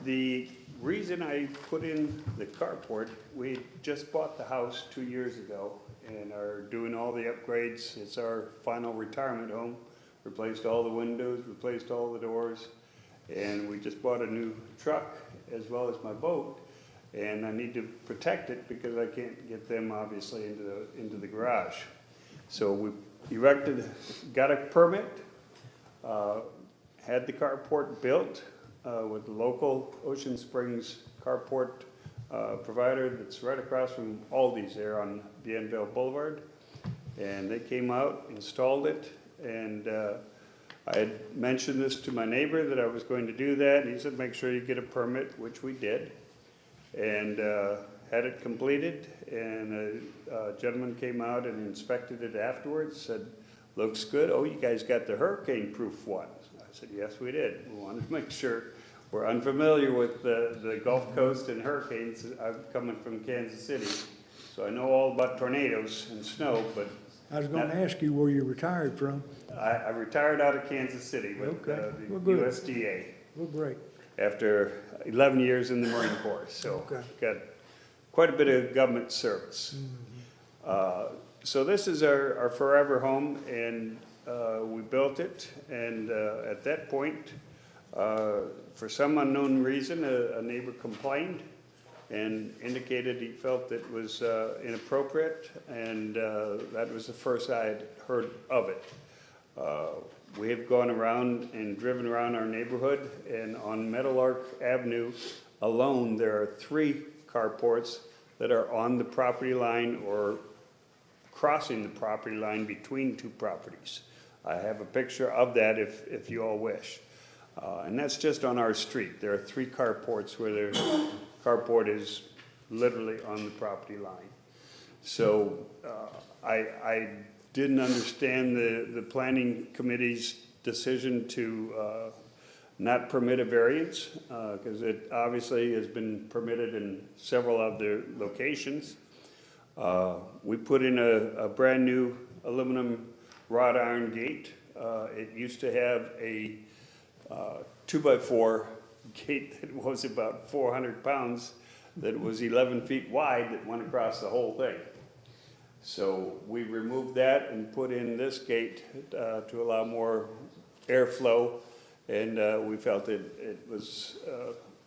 The reason I put in the carport, we just bought the house 2 years ago and are doing all the upgrades. It's our final retirement home. Replaced all the windows, replaced all the doors, and we just bought a new truck as well as my boat. And I need to protect it because I can't get them obviously into the garage. So we got a permit, had the carport built with the local Ocean Springs carport provider that's right across from Aldi's there on Bienville Boulevard. And they came out, installed it, and I had mentioned this to my neighbor that I was going to do that, and he said, make sure you get a permit, which we did. And had it completed, and a gentleman came out and inspected it afterwards, said, looks good. Oh, you guys got the hurricane-proof one. I said, yes, we did. We wanted to make sure. We're unfamiliar with the Gulf Coast and hurricanes. I'm coming from Kansas City, so I know all about tornadoes and snow, but I was gonna ask you where you retired from. I retired out of Kansas City with Okay. Well, the good. USDA Well, great. after 11 years in the Marine Corps, so Okay. got quite a bit of government service. So this is our forever home, and we built it, and at that point, for some unknown reason, a neighbor complained and indicated he felt it was inappropriate, and that was the first I had heard of it. We have gone around and driven around our neighborhood, and on Meadowlark Avenue alone, there are 3 carports that are on the property line or crossing the property line between 2 properties. I have a picture of that if you all wish. And that's just on our street. There are 3 carports where the carport is literally on the property line. So I didn't understand the planning committee's decision to not permit a variance, because it obviously has been permitted in several other locations. We put in a brand-new aluminum wrought iron gate. It used to have a 2x4 gate that was about 400 pounds, that was 11 feet wide, that went across the whole thing. So we removed that and put in this gate to allow more airflow, and we felt it was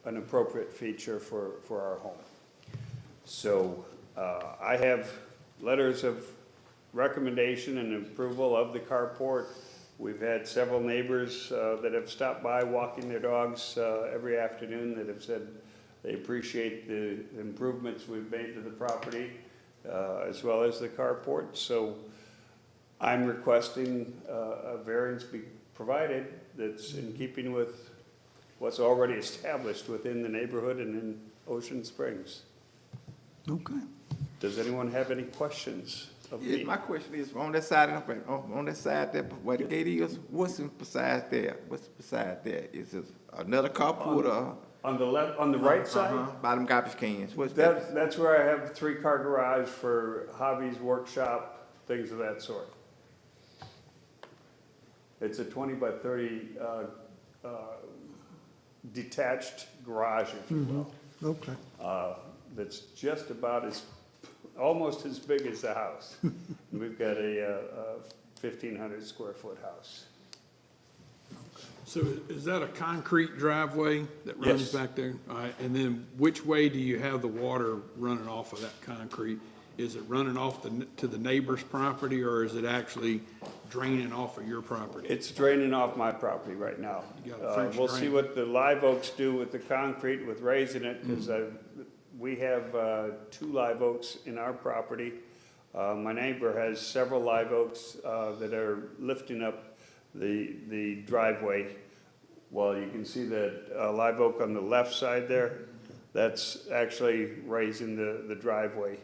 an appropriate feature for our home. So I have letters of recommendation and approval of the carport. We've had several neighbors that have stopped by walking their dogs every afternoon that have said they appreciate the improvements we've made to the property, as well as the carport. So I'm requesting a variance be provided that's in keeping with what's already established within the neighborhood and in Ocean Springs. Okay. Does anyone have any questions of me? Yeah, my question is, on that side, on that side there, where the gate is, what's beside there? What's beside there? Is it another carport or? On the left, on the right side? Bottom garbage cans, what's that? That's where I have 3-car garage for hobbies, workshop, things of that sort. It's a 20 by 30 detached garage, if you will. Okay. That's just about almost as big as the house. We've got a 1,500 square foot house. So is that a concrete driveway that runs Yes. back there? All right, and then which way do you have the water running off of that concrete? Is it running off to the neighbor's property, or is it actually draining off of your property? It's draining off my property right now. You got a French We'll see drain. what the live oaks do with the concrete, with raising it, because we have 2 live oaks in our property. My neighbor has several live oaks that are lifting up the driveway. Well, you can see that live oak on the left side there, that's actually raising the driveway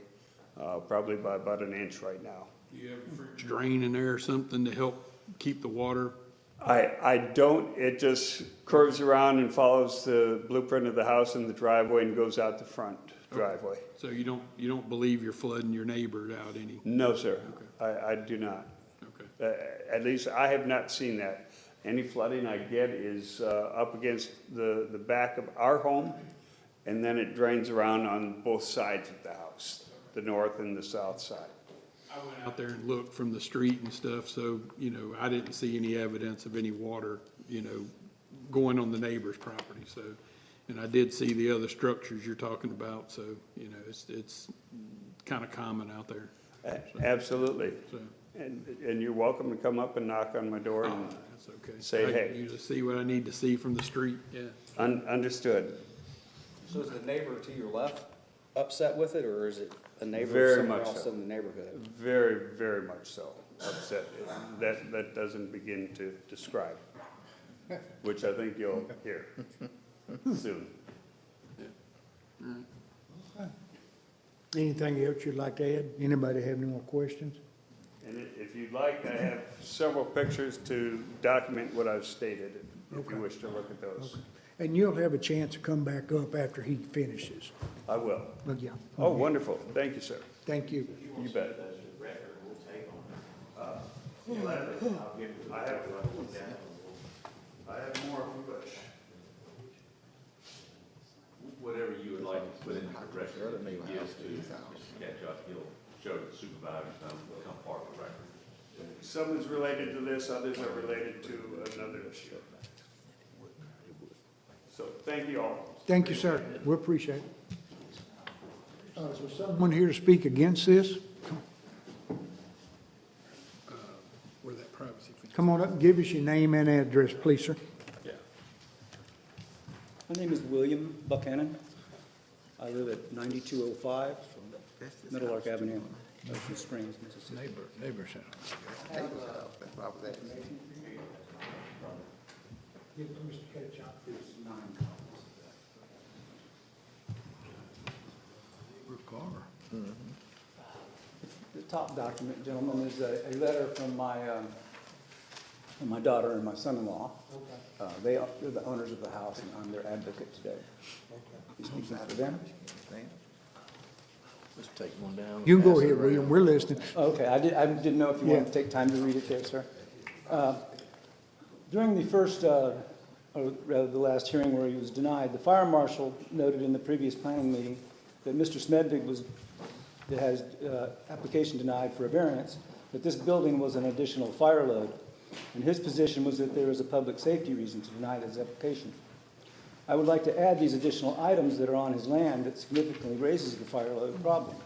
probably by about 1 inch right now. Do you have a French drain in there or something to help keep the water? I don't, it just curves around and follows the blueprint of the house in the driveway and goes out the front driveway. So you don't believe you're flooding your neighbor out any? No, sir, I do not. Okay. At least I have not seen that. Any flooding I get is up against the back of our home, and then it drains around on both sides of the house, the north and the south side. I went out there and looked from the street and stuff, so, I didn't see any evidence of any water, going on the neighbor's property, so. And I did see the other structures you're talking about, so, it's kind of common out there. Absolutely. So, And you're welcome to come up and knock on my door and that's okay. say I hey. can usually see what I need to see from the street, yeah. Understood. So is the neighbor to your left upset with it, or is it a neighbor Very somewhere much else so. in the neighborhood? Very, very much so. Upset. That doesn't begin to describe, which I think you'll hear soon. Anything else you'd like to add? Anybody have any more questions? And if you'd like, I have several pictures to document what I've stated, if you wish to look at those. And you'll have a chance to come back up after he finishes. I will. But yeah. Oh, wonderful. Thank you, sir. Thank you. You bet. Gladly. I have more if you wish. Whatever you would like to put into the record, if you give to Mr. Ketchum, he'll show the supervisors, and it'll become part of the record. Some is related to this, others are related to another issue. So, thank you all. Thank you, sir. We appreciate it. Is there someone here to speak against this? Where that privacy fence. Come on up and give us your name and address, please, sir. Yeah. My name is William Buchanan. I live at 9205 Middle Ark Avenue, Ocean Springs, Mississippi. Neighbors. That's what I was asking. The top document, gentlemen, is a letter from my daughter and my son-in-law. They're the owners of the house, and I'm their advocate today. You speaking for them? Let's take one down. You can go pass it ahead, William. around. We're listening. Okay, I didn't know if you wanted Yeah. to take time to read it there, sir. During the first, or rather the last hearing where he was denied, the fire marshal noted in the previous planning meeting that Mr. Smedvig that has application denied for a variance, that this building was an additional fire load. And his position was that there was a public safety reason to deny his application. I would like to add these additional items that are on his land that significantly raises the fire load problem.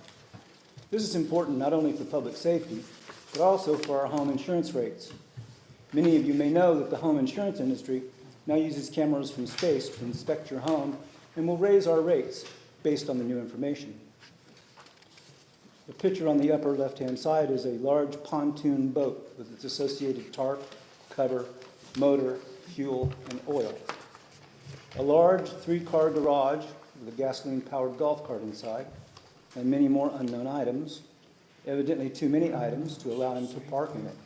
This is important not only for public safety, but also for our home insurance rates. Many of you may know that the home insurance industry now uses cameras from space to inspect your home and will raise our rates based on the new information. The picture on the upper left-hand side is a large pontoon boat with its associated tarp, cover, motor, fuel, and oil. A large 3-car garage with a gasoline-powered golf cart inside, and many more unknown items, evidently too many items to allow him to park in it.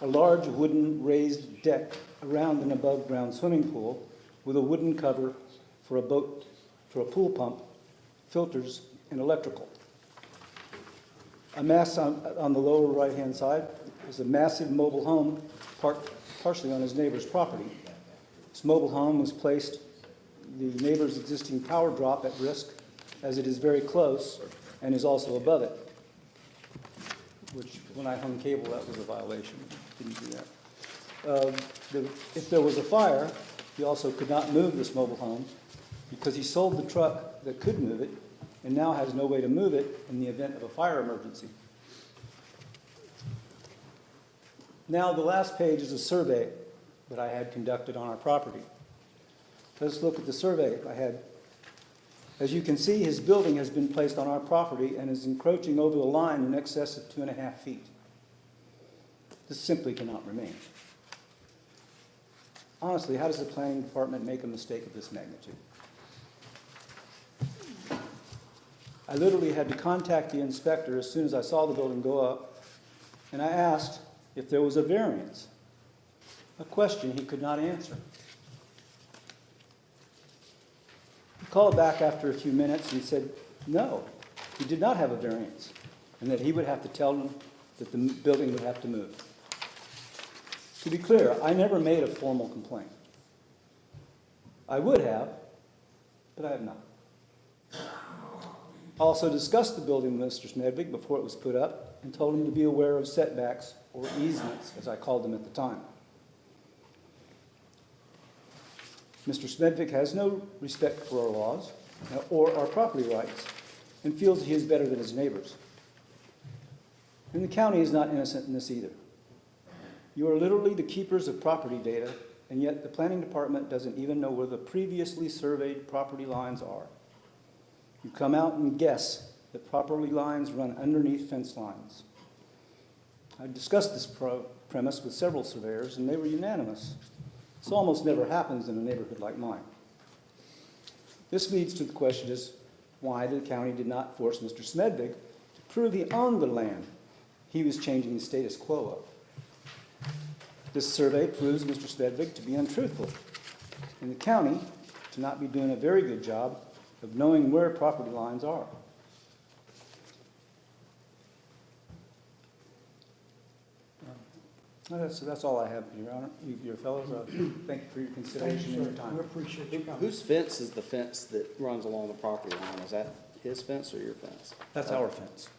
A large wooden raised deck around an above-ground swimming pool with a wooden cover for a pool pump, filters, and electrical. A mass on the lower right-hand side is a massive mobile home parked partially on his neighbor's property. This mobile home was placed the neighbor's existing power drop at risk, as it is very close and is also above it, which when I hung cable, that was a violation. Didn't do that. If there was a fire, he also could not move this mobile home because he sold the truck that could move it and now has no way to move it in the event of a fire emergency. Now, the last page is a survey that I had conducted on our property. Let's look at the survey I had. As you can see, his building has been placed on our property and is encroaching over the line in excess of 2.5 feet. This simply cannot remain. Honestly, how does the planning department make a mistake of this magnitude? I literally had to contact the inspector as soon as I saw the building go up, and I asked if there was a variance, a question he could not answer. He called back after a few minutes and said, no, he did not have a variance, and that he would have to tell them that the building would have to move. To be clear, I never made a formal complaint. I would have, but I have not. I also discussed the building with Mr. Smedvig before it was put up and told him to be aware of setbacks, or easements, as I called them at the time. Mr. Smedvig has no respect for our laws or our property rights and feels he is better than his neighbors. And the county is not innocent in this either. You are literally the keepers of property data, and yet the planning department doesn't even know where the previously surveyed property lines are. You come out and guess that property lines run underneath fence lines. I discussed this premise with several surveyors, and they were unanimous. This almost never happens in a neighborhood like mine. This leads to the question is, why the county did not force Mr. Smedvig to prove he owned the land he was changing the status quo of? This survey proves Mr. Smedvig to be untruthful, and the county to not be doing a very good job of knowing where property lines are. That's all I have, Your Honor. Your fellows, thank you for your consideration and your time. We appreciate you coming. Whose fence is the fence that runs along the property line? Is that his fence or your fence? That's our fence.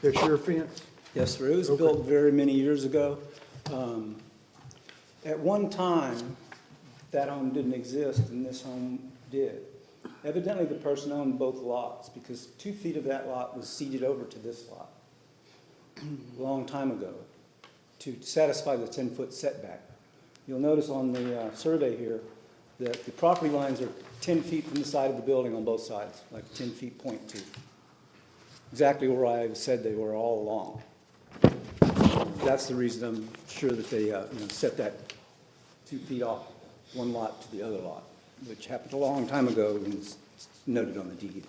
That's your fence? Yes, sir. It was built very many years ago. At one time, that home didn't exist and this home did. Evidently, the person owned both lots because 2 feet of that lot was ceded over to this lot a long time ago to satisfy the 10-foot setback. You'll notice on the survey here that the property lines are 10 feet from the side of the building on both sides, like 10 feet point 2. Exactly where I said they were all along. That's the reason I'm sure that they set that 2 feet off one lot to the other lot, which happened a long time ago and is noted on the deed.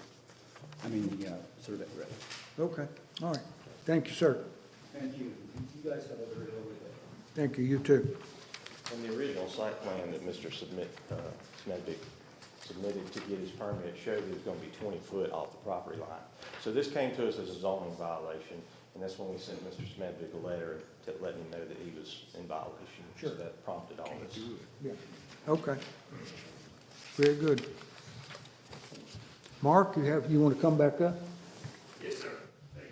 I mean, the survey, rather. Okay, all right. Thank you, sir. Thank you. You guys have a very lovely day. Thank you, you too. On the original site plan that Mr. Smedvik submitted to get his permit showed it was gonna be 20 foot off the property line. So this came to us as a zoning violation, and that's when we sent Mr. Smedvik a letter to let him know that he was in violation. Sure. So that prompted all this. Yeah, okay. Very good. Mark, you want to come back up? Yes, sir. Thank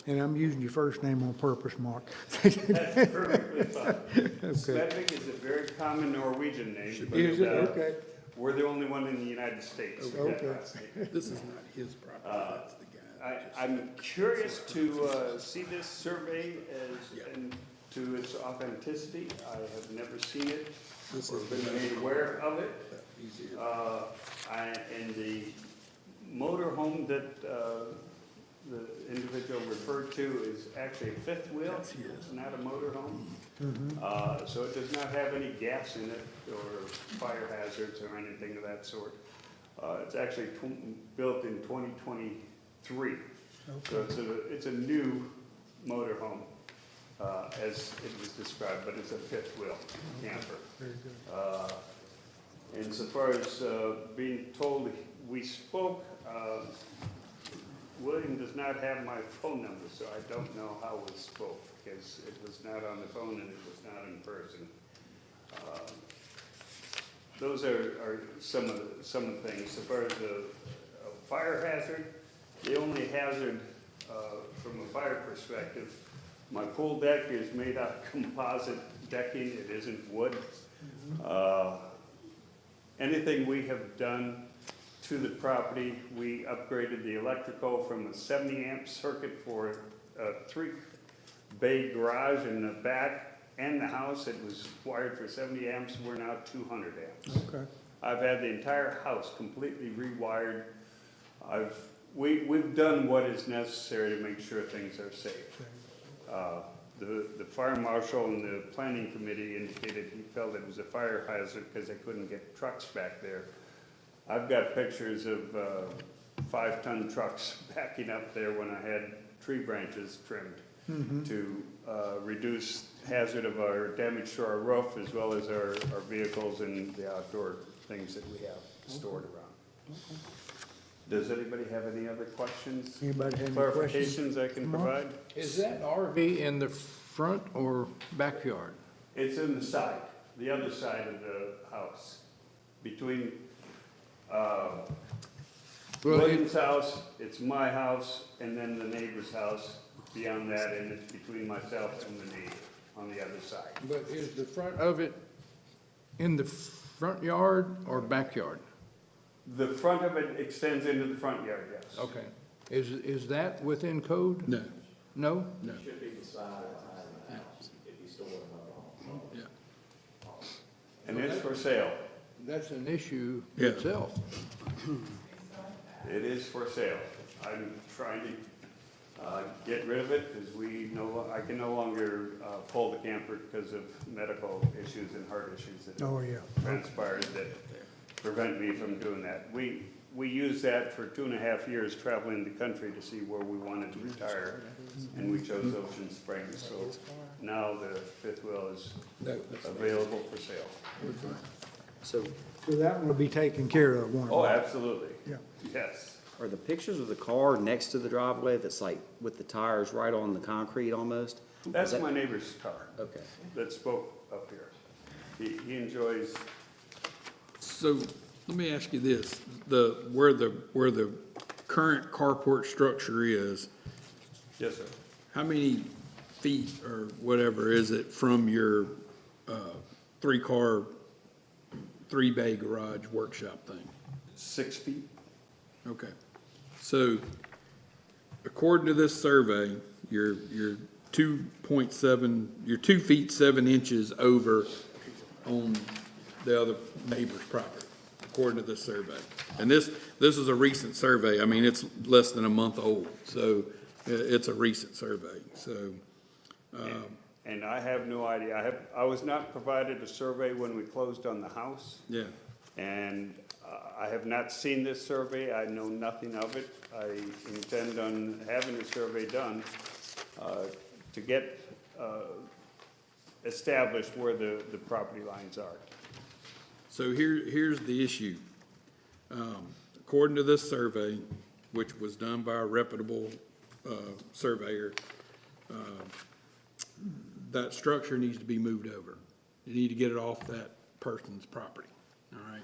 you. And I'm using your first name on purpose, Mark. That's perfectly fine. Okay. Svevik is a very common Norwegian name. But, Is it? Okay. We're the only one in the United States. with that Okay. last name. This is not his property, that's the guy. I'm curious to see this survey and to its authenticity. I have never seen it or been made aware of it. And the motorhome that the individual referred to is actually a fifth wheel. It's not a motorhome. So it does not have any gas in it or fire hazards or anything of that sort. It's actually built in 2023. So it's a new motorhome, as it was described, but it's a fifth wheel camper. Very good. And so far as being told we spoke, William does not have my phone number, so I don't know how we spoke, because it was not on the phone and it was not in person. Those are some of the things. As far as the fire hazard, the only hazard from a fire perspective, my pool deck is made out of composite decking. It isn't wood. Anything we have done to the property, we upgraded the electrical from a 70 amp circuit for a 3-bay garage in the back and the house. It was wired for 70 amps. We're now 200 amps. Okay. I've had the entire house completely rewired. We've done what is necessary to make sure things are safe. The fire marshal and the planning committee indicated he felt it was a fire hazard because they couldn't get trucks back there. I've got pictures of 5-ton trucks backing up there when I had tree branches trimmed to reduce hazard of our damage to our roof as well as our vehicles and the outdoor things that we have stored around. Does anybody have any other questions? Anybody have any questions? Clarifications I can provide? Is that RV in the front or backyard? It's in the side, the other side of the house, between William's house, it's my house, and then the neighbor's house beyond that, and it's between myself and the neighbor on the other side. But is the front of it in the front yard or backyard? The front of it extends into the front yard, yes. Okay. Is that within code? No. No? No. Should be the side of the house if you store another home. Yeah. And it's for sale. That's an issue Yeah. itself. It is for sale. I'm trying to get rid of it because I can no longer pull the camper because of medical issues and heart issues that Oh, yeah. transpired that prevent me from doing that. We used that for 2.5 years traveling the country to see where we wanted to retire, and we chose Ocean Springs. So now the fifth wheel is available for sale. So So that one will be taken care of, won't it? Oh, absolutely. Yeah. Yes. are the pictures of the car next to the driveway that's like with the tires right on the concrete almost? That's my neighbor's car Okay. that spoke up here. He enjoys, So let me ask you this, where the current carport structure is, yes, sir. how many feet or whatever is it from your, three-bay garage workshop thing? 6 feet. Okay. So according to this survey, you're 2.7, you're 2 feet 7 inches over on the other neighbor's property, according to this survey. And this is a recent survey. I mean, it's less than a month old, so it's a recent survey, so. And I have no idea. I was not provided a survey when we closed on the house. Yeah. And I have not seen this survey. I know nothing of it. I intend on having a survey done to get established where the property lines are. So here's the issue. According to this survey, which was done by a reputable surveyor, that structure needs to be moved over. You need to get it off that person's property, all right?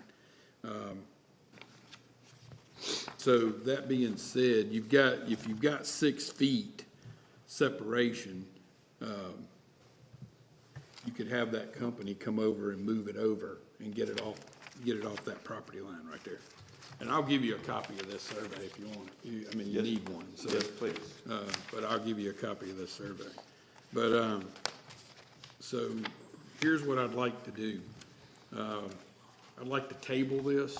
So that being said, if you've got 6 feet separation, you could have that company come over and move it over and get it off that property line right there. And I'll give you a copy of this survey if you want. You need one, so. Yes, please. But I'll give you a copy of this survey. But, so here's what I'd like to do. I'd like to table this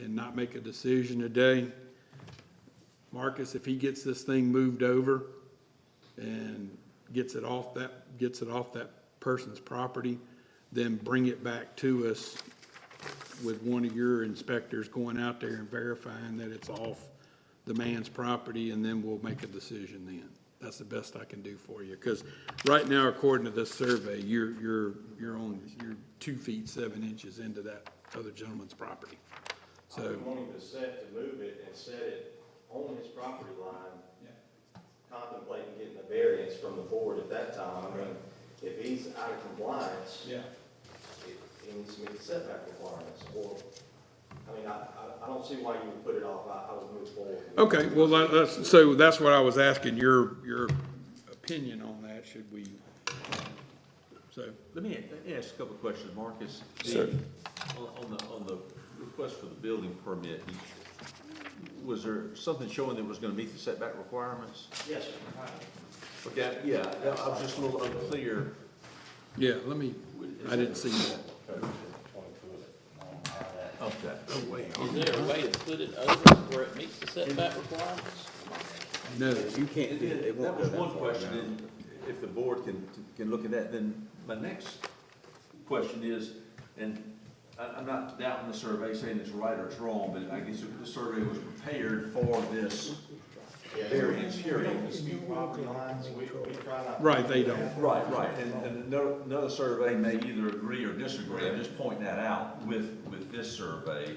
and not make a decision today. Marcus, if he gets this thing moved over and gets it off that person's property, then bring it back to us with one of your inspectors going out there and verifying that it's off the man's property, and then we'll make a decision then. That's the best I can do for you, because right now, according to this survey, you're 2 feet 7 inches into that other gentleman's property. So. I'm wanting to move it and set it on his property line, contemplating getting a variance from the board at that time. I mean, if he's out of compliance, he needs to meet the setback requirements, or, I mean, I don't see why you would put it off. I would move forward. Okay, well, that's what I was asking, your opinion on that, should we, so. Let me ask a couple of questions, Marcus. Sure. On the request for the building permit, was there something showing that it was gonna meet the setback requirements? Yes, sir. Okay, yeah, I was just a little unclear. Yeah, I didn't see that. Okay. Is there a way to put it over where it meets the setback requirements? No, You can't do it. It That won't was go one that far. question, and if the board can look at that, then my next question is, and I'm not doubting the survey, saying it's right or it's wrong, but I guess if the survey was prepared for this variance hearing. Property lines, we try not. right, they don't. Right, and another survey may either agree or disagree, I'm just pointing that out with this survey.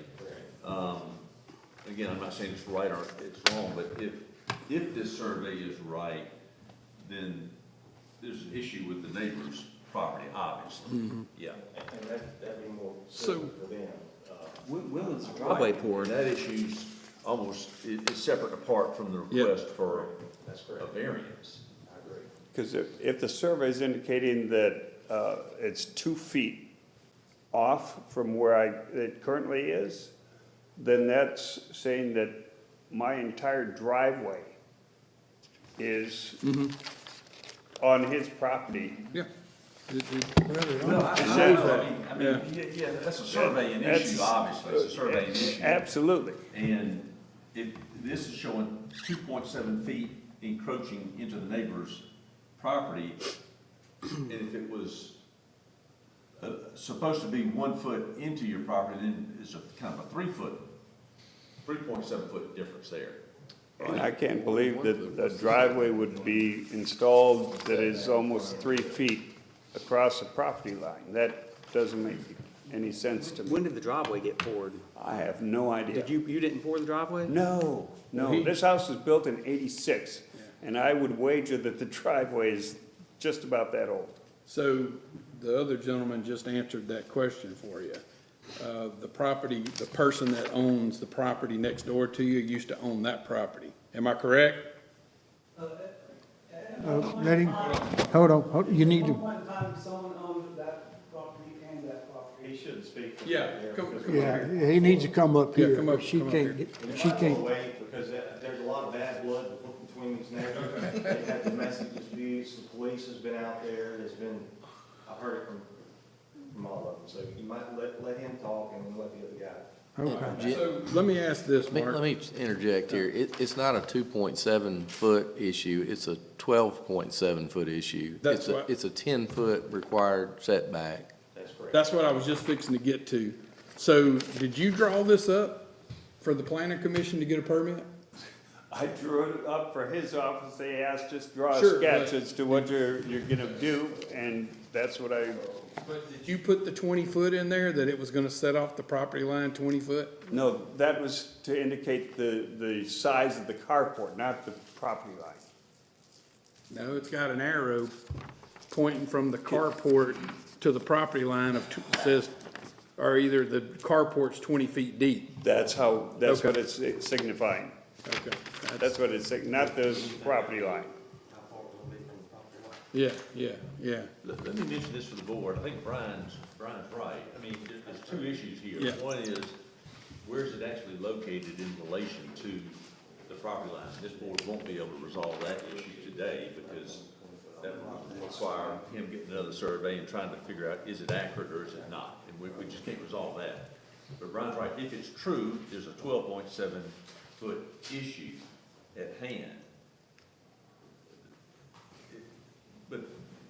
Again, I'm not saying it's right or it's wrong, but if this survey is right, then there's an issue with the neighbor's property, obviously. Yeah. And that'd be more So- suitable for them. Willens driveway poured. That issue's almost, it's separate and apart from the request for a variance. I agree. Because if the survey is indicating that it's 2 feet off from where it currently is, then that's saying that my entire driveway is on his property. Yeah. No, I mean, yeah, that's a surveying issue, obviously, it's a surveying issue. Absolutely. And if this is showing 2.7 feet encroaching into the neighbor's property, and if it was supposed to be 1 foot into your property, then it's a kind of a 3.7 foot difference there. And I can't believe that a driveway would be installed that is almost 3 feet across the property line. That doesn't make any sense to me. When did the driveway get poured? I have no idea. Did you didn't pour the driveway? No, no, this house was built in '86, and I would wager that the driveway is just about that old. So the other gentleman just answered that question for you. The property, the person that owns the property next door to you used to own that property. Am I correct? Let him, hold on, you need to, one time, someone owned that property and that property. He shouldn't speak for Yeah, come yeah, here. he needs to come up Yeah, here. come up, She come up can't here. get, she can't. Wait, because there's a lot of bad blood between these neighbors. They've had domestic disputes, the police has been out there, there's been, I've heard it from all of them. So you might let him talk and then let the other guy. Okay. So let me ask this, Mark. Let me interject here. It's not a 2.7-foot issue, it's a 12.7-foot issue. That's what- It's a 10-foot required setback. That's correct. That's what I was just fixing to get to. So did you draw this up for the planning commission to get a permit? I drew it up for his office, they asked just draw a Sure, sketch but- as to what you're gonna do, and that's what I, But did you put the 20-foot in there, that it was gonna set off the property line 20 foot? no, that was to indicate the size of the carport, not the property line. No, it's got an arrow pointing from the carport to the property line says, or either the carport's 20 feet deep. That's what Okay. it's signifying. Okay. That's what it's, not the property line. Yeah, yeah, yeah. Let me mention this for the board. I think Brian's right. I mean, there's two issues here. Yeah. One is, where's it actually located in relation to the property line? This board won't be able to resolve that issue today because that would require him getting another survey and trying to figure out, is it accurate or is it not? And we just can't resolve that. But Brian's right. If it's true, there's a 12.7-foot issue at hand. But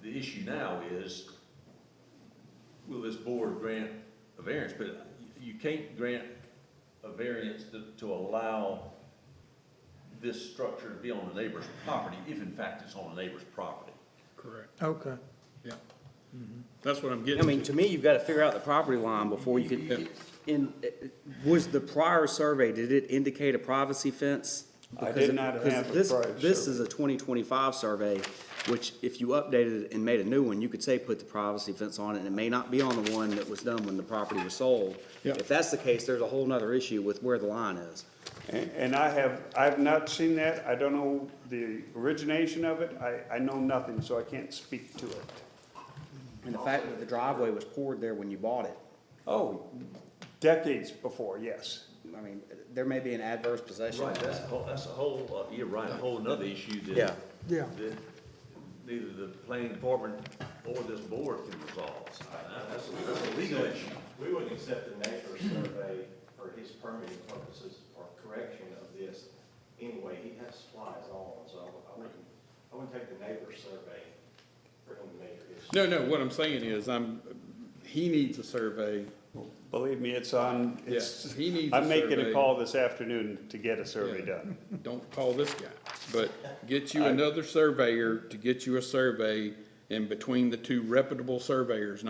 the issue now is, will this board grant a variance? But you can't grant a variance to allow this structure to be on the neighbor's property if in fact it's on the neighbor's property. Correct. Okay. Yeah. That's what I'm getting I mean, to. to me, you've got to figure out the property line before you can, was the prior survey, did it indicate a privacy fence? I did not Because have the this- prior This survey. is a 2025 survey, which if you updated it and made a new one, you could say put the privacy fence on it, and it may not be on the one that was done when the property was sold. Yeah. If that's the case, there's a whole nother issue with where the line is. And I have not seen that, I don't know the origination of it, I know nothing, so I can't speak to it. And the fact that the driveway was poured there when you bought it, Oh, decades before, yes. I mean, there may be an adverse possession. Right, that's a whole, you're right, a whole nother issue that. Yeah. Yeah. That neither the planning department or this board can resolve. That's a legal issue. We wouldn't accept the neighbor's survey for his permitting purposes or correction of this anyway. He has to supply his own, so I wouldn't take the neighbor's survey for him to make your issue. No, what I'm saying is, he needs a survey. Believe me, it's on, it's, Yeah, he needs a I'm making survey. a call this afternoon to get a survey Yeah. done. Don't call this guy, but get you another surveyor to get you a survey in between the two reputable surveyors,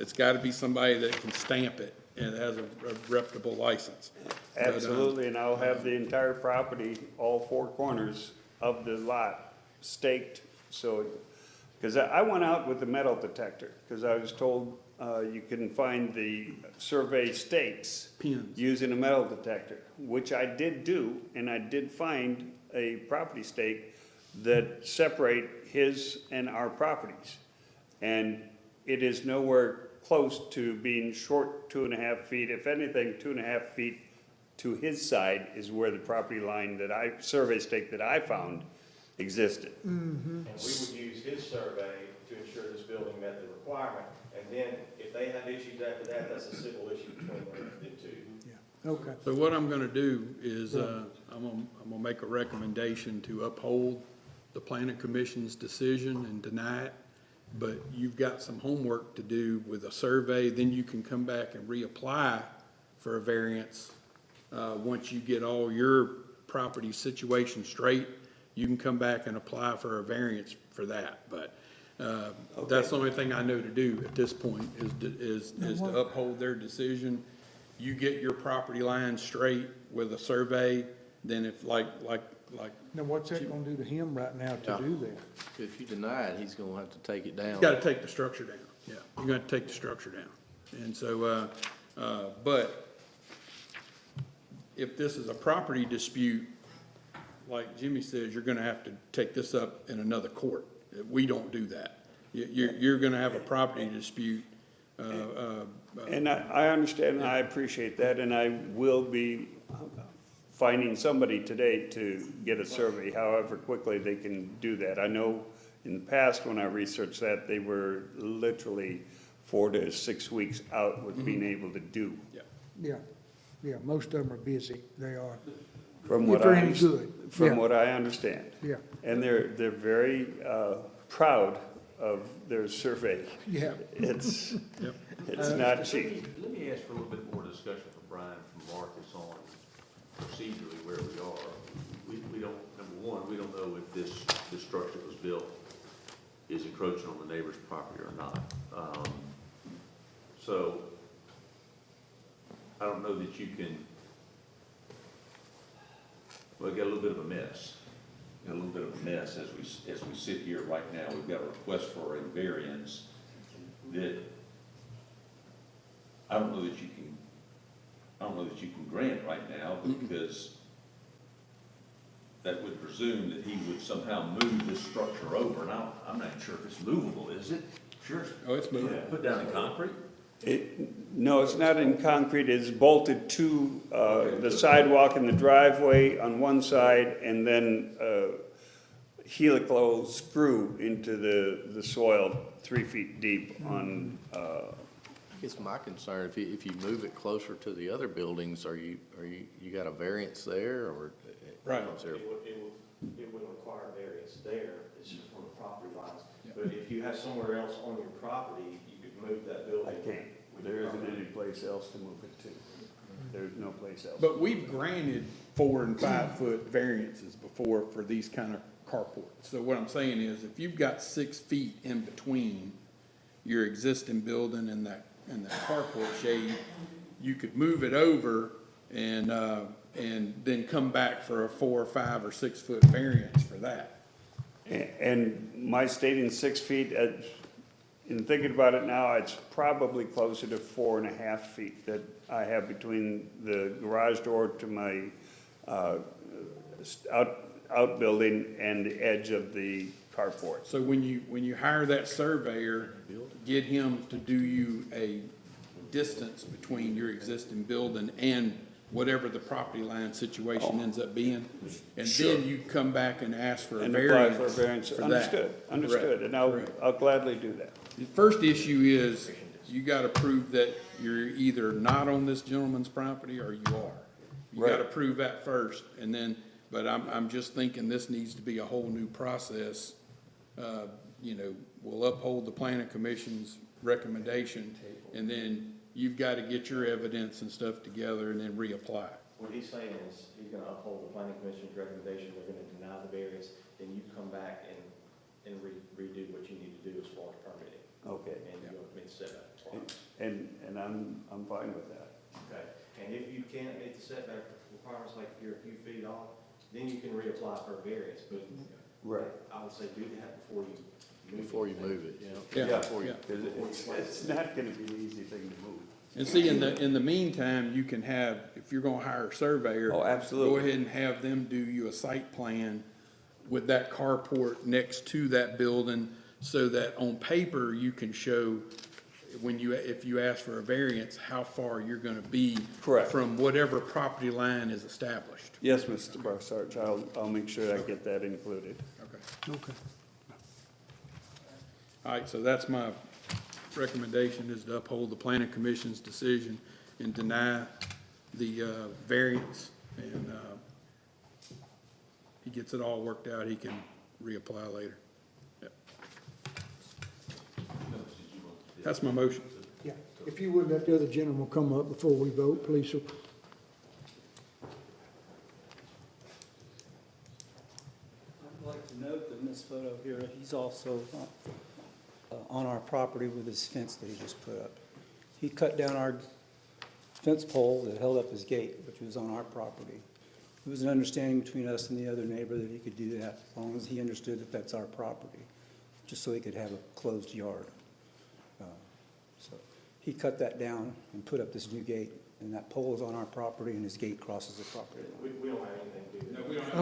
it's gotta be somebody that can stamp it and has a reputable license. Absolutely, and I'll have the entire property, all four corners of the lot staked, so, because I went out with the metal detector, because I was told you can find the survey stakes Pins. using a metal detector, which I did do, and I did find a property stake that separate his and our properties. And it is nowhere close to being short 2.5 feet. If anything, 2.5 feet to his side is where the property line survey stake that I found existed. And we would use his survey to ensure this building met the requirement. And then if they have issues after that, that's a civil issue between the two. Okay. So what I'm gonna do is, I'm gonna make a recommendation to uphold the planning commission's decision and deny it. But you've got some homework to do with a survey, then you can come back and reapply for a variance. Once you get all your property situation straight, you can come back and apply for a variance for that. But That's the only thing I know to do at this point, is to uphold their decision. You get your property line straight with a survey, then if like, Now, what's that gonna do to him right now to do that? If you deny it, he's gonna have to take it down. you gotta take the structure down, yeah, you gotta take the structure down. And so, but if this is a property dispute, like Jimmy says, you're gonna have to take this up in another court. We don't do that. You're gonna have a property dispute, And I understand, and I appreciate that, and I will be finding somebody today to get a survey, however quickly they can do that. I know in the past, when I researched that, they were literally 4 to 6 weeks out with being able to do. Yeah, most of them are busy, they are. From If what they're I, any good, from yeah. what I understand. Yeah. And they're very proud of their survey. Yeah. It's not cheap. Let me ask for a little bit more discussion from Brian, from Marcus on procedurally where we are. We don't, number one, we don't know if this structure that was built is encroaching on the neighbor's property or not. So I don't know that you can, well, we got a little bit of a mess. Got a little bit of a mess as we sit here right now. We've got a request for a variance that I don't know that you can grant right now, because that would presume that he would somehow move this structure over, and I'm not sure if it's movable, is it? Sure. oh, it's moving. Put down in concrete? No, it's not in concrete, it's bolted to the sidewalk and the driveway on one side, and then helical screw into the soil 3 feet deep on, I guess my concern, if you move it closer to the other buildings, you got a variance there, or? Right. is there- It would require variance there, it's just on the property lines. But if you have somewhere else on your property, you could move that I building. can't. There isn't any place else to move it to. There's no place else. But we've granted 4 and 5 foot variances before for these kind of carports. So what I'm saying is, if you've got 6 feet in between your existing building and that carport shade, you could move it over and then come back for a 4 or 5 or 6 foot variance for that. And my stating 6 feet, in thinking about it now, it's probably closer to 4.5 feet that I have between the garage door to my outbuilding and the edge of the carport. So when you hire that surveyor, get him to do you a distance between your existing building and whatever the property line situation ends up being. And then you come back and ask for a And apply variance for a variance. for that. Understood, Correct, and correct. I'll gladly do that. The first issue is, you gotta prove that you're either not on this gentleman's property or you are. You gotta Right. prove that first, and then, but I'm just thinking this needs to be a whole new process. We'll uphold the planning commission's recommendation, and then you've gotta get your evidence and stuff together and then reapply. What he's saying is, he's gonna uphold the planning commission's recommendation, we're gonna deny the variance, then you come back and redo what you need to do as far as permitting. Okay. And you don't meet the setback requirements. And I'm fine with that. Okay, and if you can't meet the setback requirements, like if you're a few feet off, then you can reapply for a variance, but Right. I would say do that before you move. Before you move it, Yeah, Before you- yeah. Because it's not gonna be an easy thing to move. And see, in the meantime, you can have, if you're gonna hire a surveyor. Oh, absolutely. Go ahead and have them do you a site plan with that carport next to that building, so that on paper, you can show, if you ask for a variance, how far you're gonna be. Correct. From whatever property line is established. Yes, Mr. Barsarch, I'll make sure I get that included. Okay. All right, so that's my recommendation, is to uphold the planning commission's decision and deny the variance. And he gets it all worked out, he can reapply later. Yep. That's my motion. Yeah, if you would let the other gentleman come up before we vote, please, sir. I'd like to note that in this photo here, he's also on our property with his fence that he just put up. He cut down our fence pole that held up his gate, which was on our property. It was an understanding between us and the other neighbor that he could do that, as long as he understood that that's our property, just so he could have a closed yard. So he cut that down and put up this new gate, and that pole is on our property, and his gate crosses the property line. We don't have anything to do with it.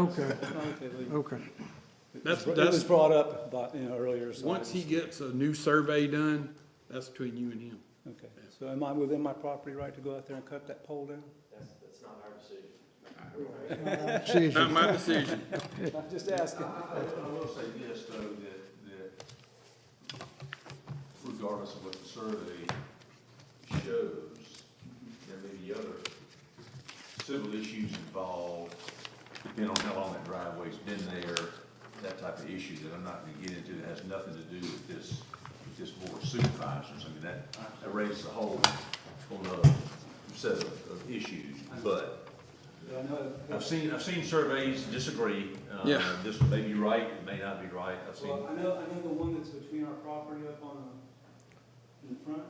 Okay, okay. It was brought up about, earlier. So Once he gets a new survey done, that's between you and him. Okay, so am I within my property right to go out there and cut that pole down? That's not our decision. Not my decision. I'm just asking. I will say this, though, that regardless of what the survey shows, there may be other civil issues involved, depending on how long that driveway's been there, that type of issue that I'm not gonna get into, that has nothing to do with this board of supervisors. I mean, that raises a whole other set of issues, but Yeah, I know. I've seen surveys disagree. Yeah. This may be right, it may not be right. I've seen. Well, I know the one that's between our property up in the front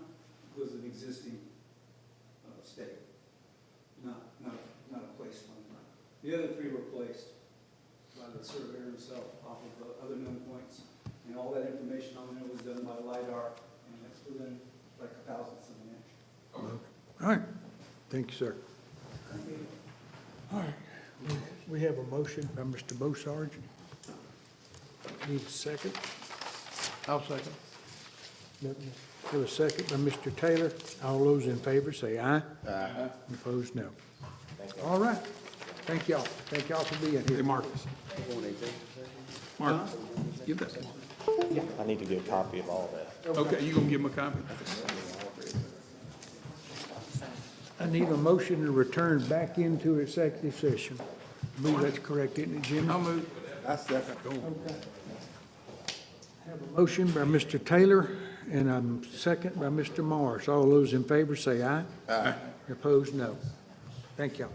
was an existing, stake, not a placed one. The other three were placed by the surveyor himself off of the other known points. And all that information on there was done by LiDAR, and that's within like a thousandth of an inch. All right, thank you, sir. All right, we have a motion by Mr. Beausarge. Need a second? I'll second. Have a second by Mr. Taylor. All those in favor say aye. Aye. Opposed, no. All right, thank y'all. Thank y'all for being Hey, here. Marcus. Marcus, give that to Mark. I need to get a copy of all that. Okay, you gonna give him a copy? I need a motion to return back into executive session. I believe that's correct, isn't it, Jimmy? I'll move. I second. Have a motion by Mr. Taylor and a second by Mr. Morris. All those in favor say aye. Aye. Opposed, no. Thank y'all.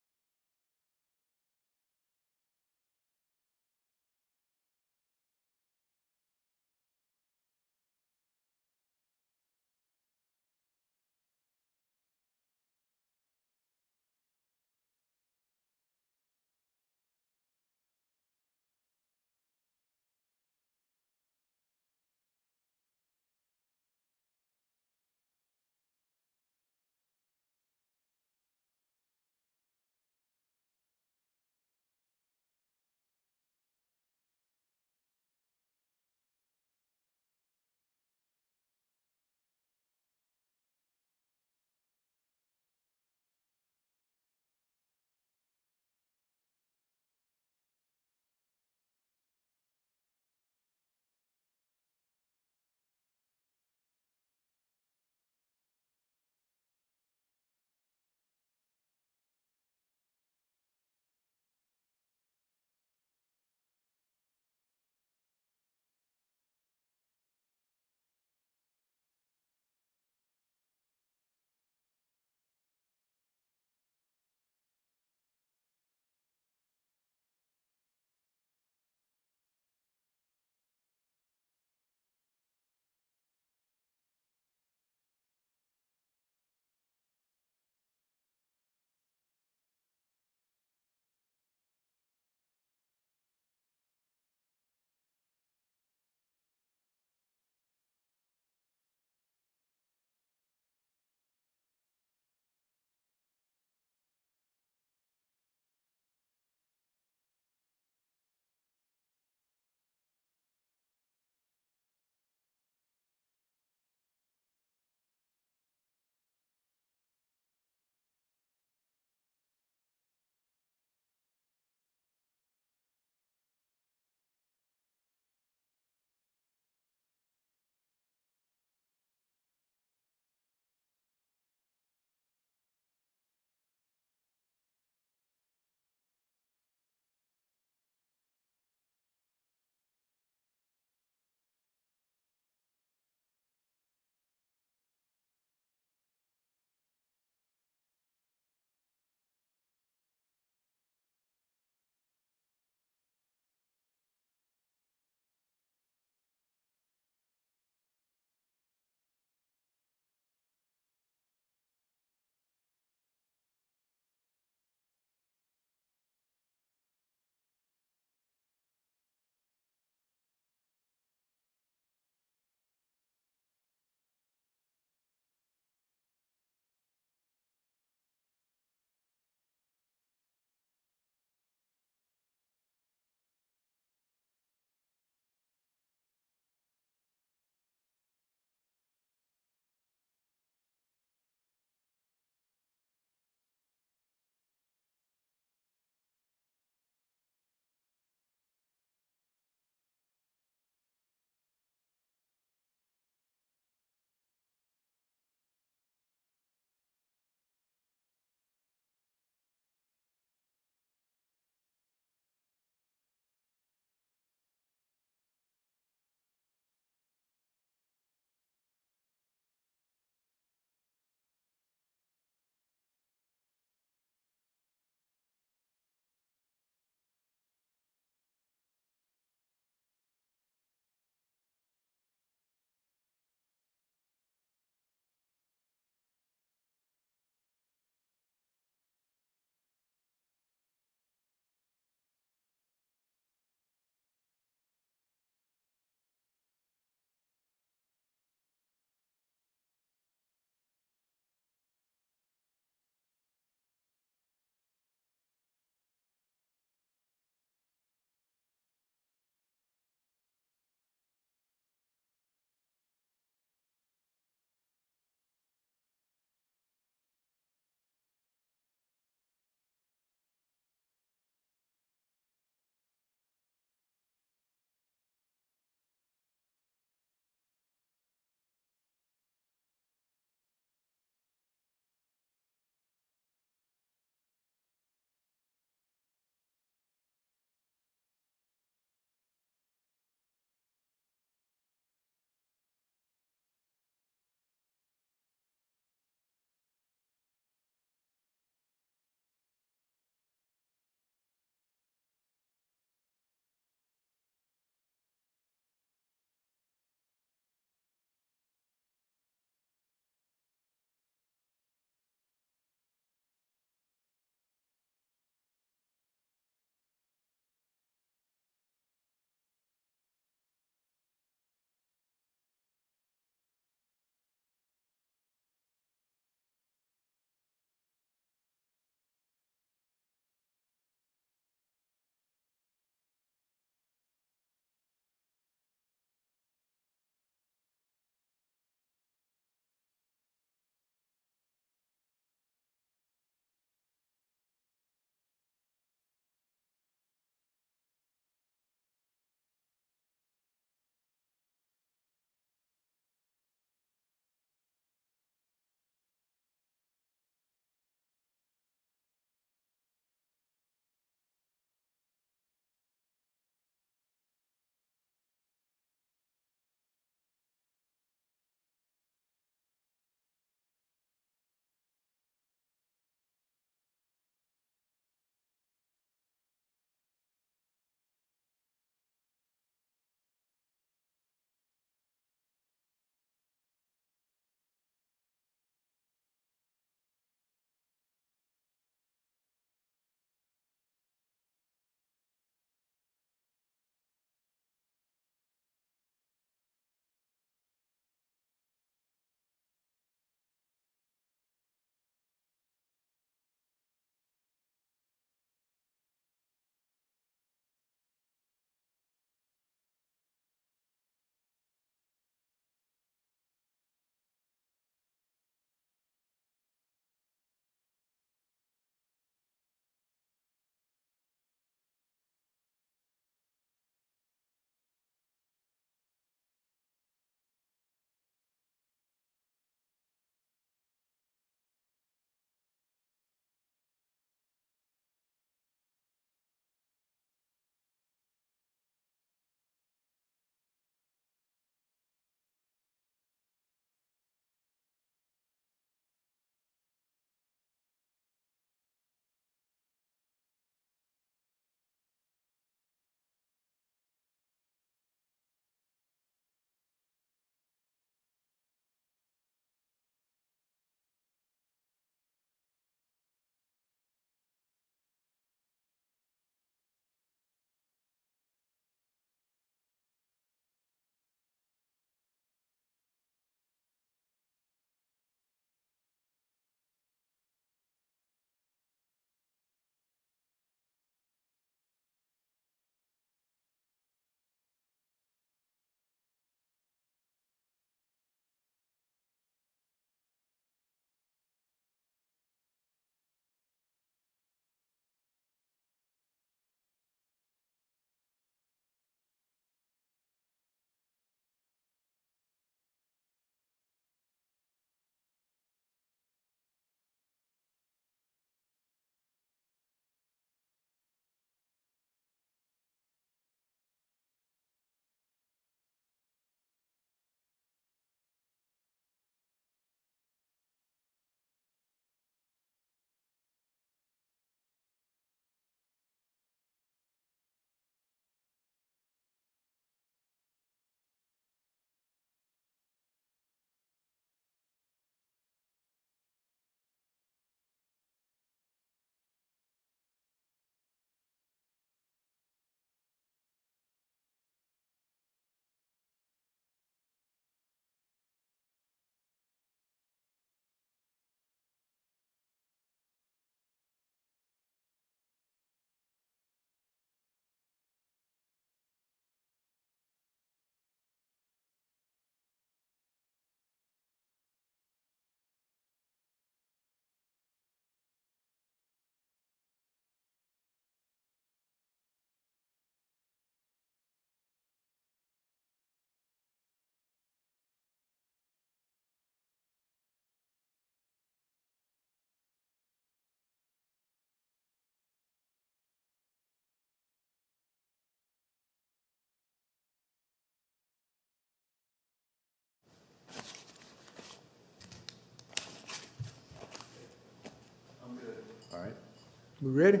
We ready?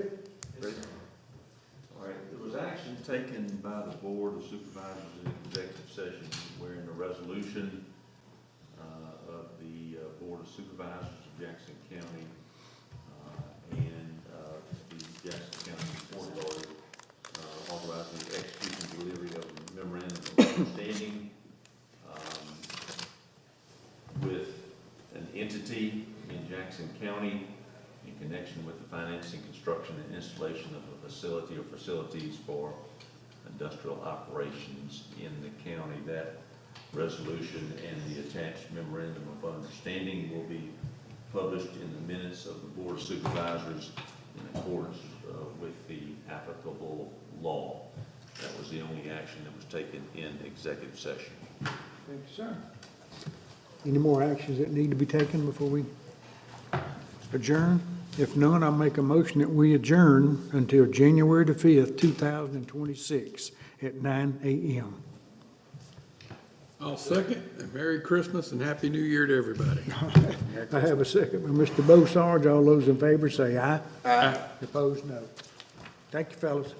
All right, there was action taken by the Board of Supervisors in executive session wherein a resolution of the Board of Supervisors of Jackson County and the Jackson County Board Authority authorizing the execution and delivery of a memorandum of understanding with an entity in Jackson County in connection with the financing, construction, and installation of a facility or facilities for industrial operations in the county. That resolution and the attached memorandum of understanding will be published in the minutes of the Board of Supervisors in accordance with the applicable law. That was the only action that was taken in executive session. Thank you, sir. Any more actions that need to be taken before we adjourn? If none, I'll make a motion that we adjourn until January the 5th, 2026 at 9 a.m. I'll second, and Merry Christmas and Happy New Year to everybody. I have a second by Mr. Beausarge. All those in favor say aye. Aye. Opposed, no. Thank you, fellas.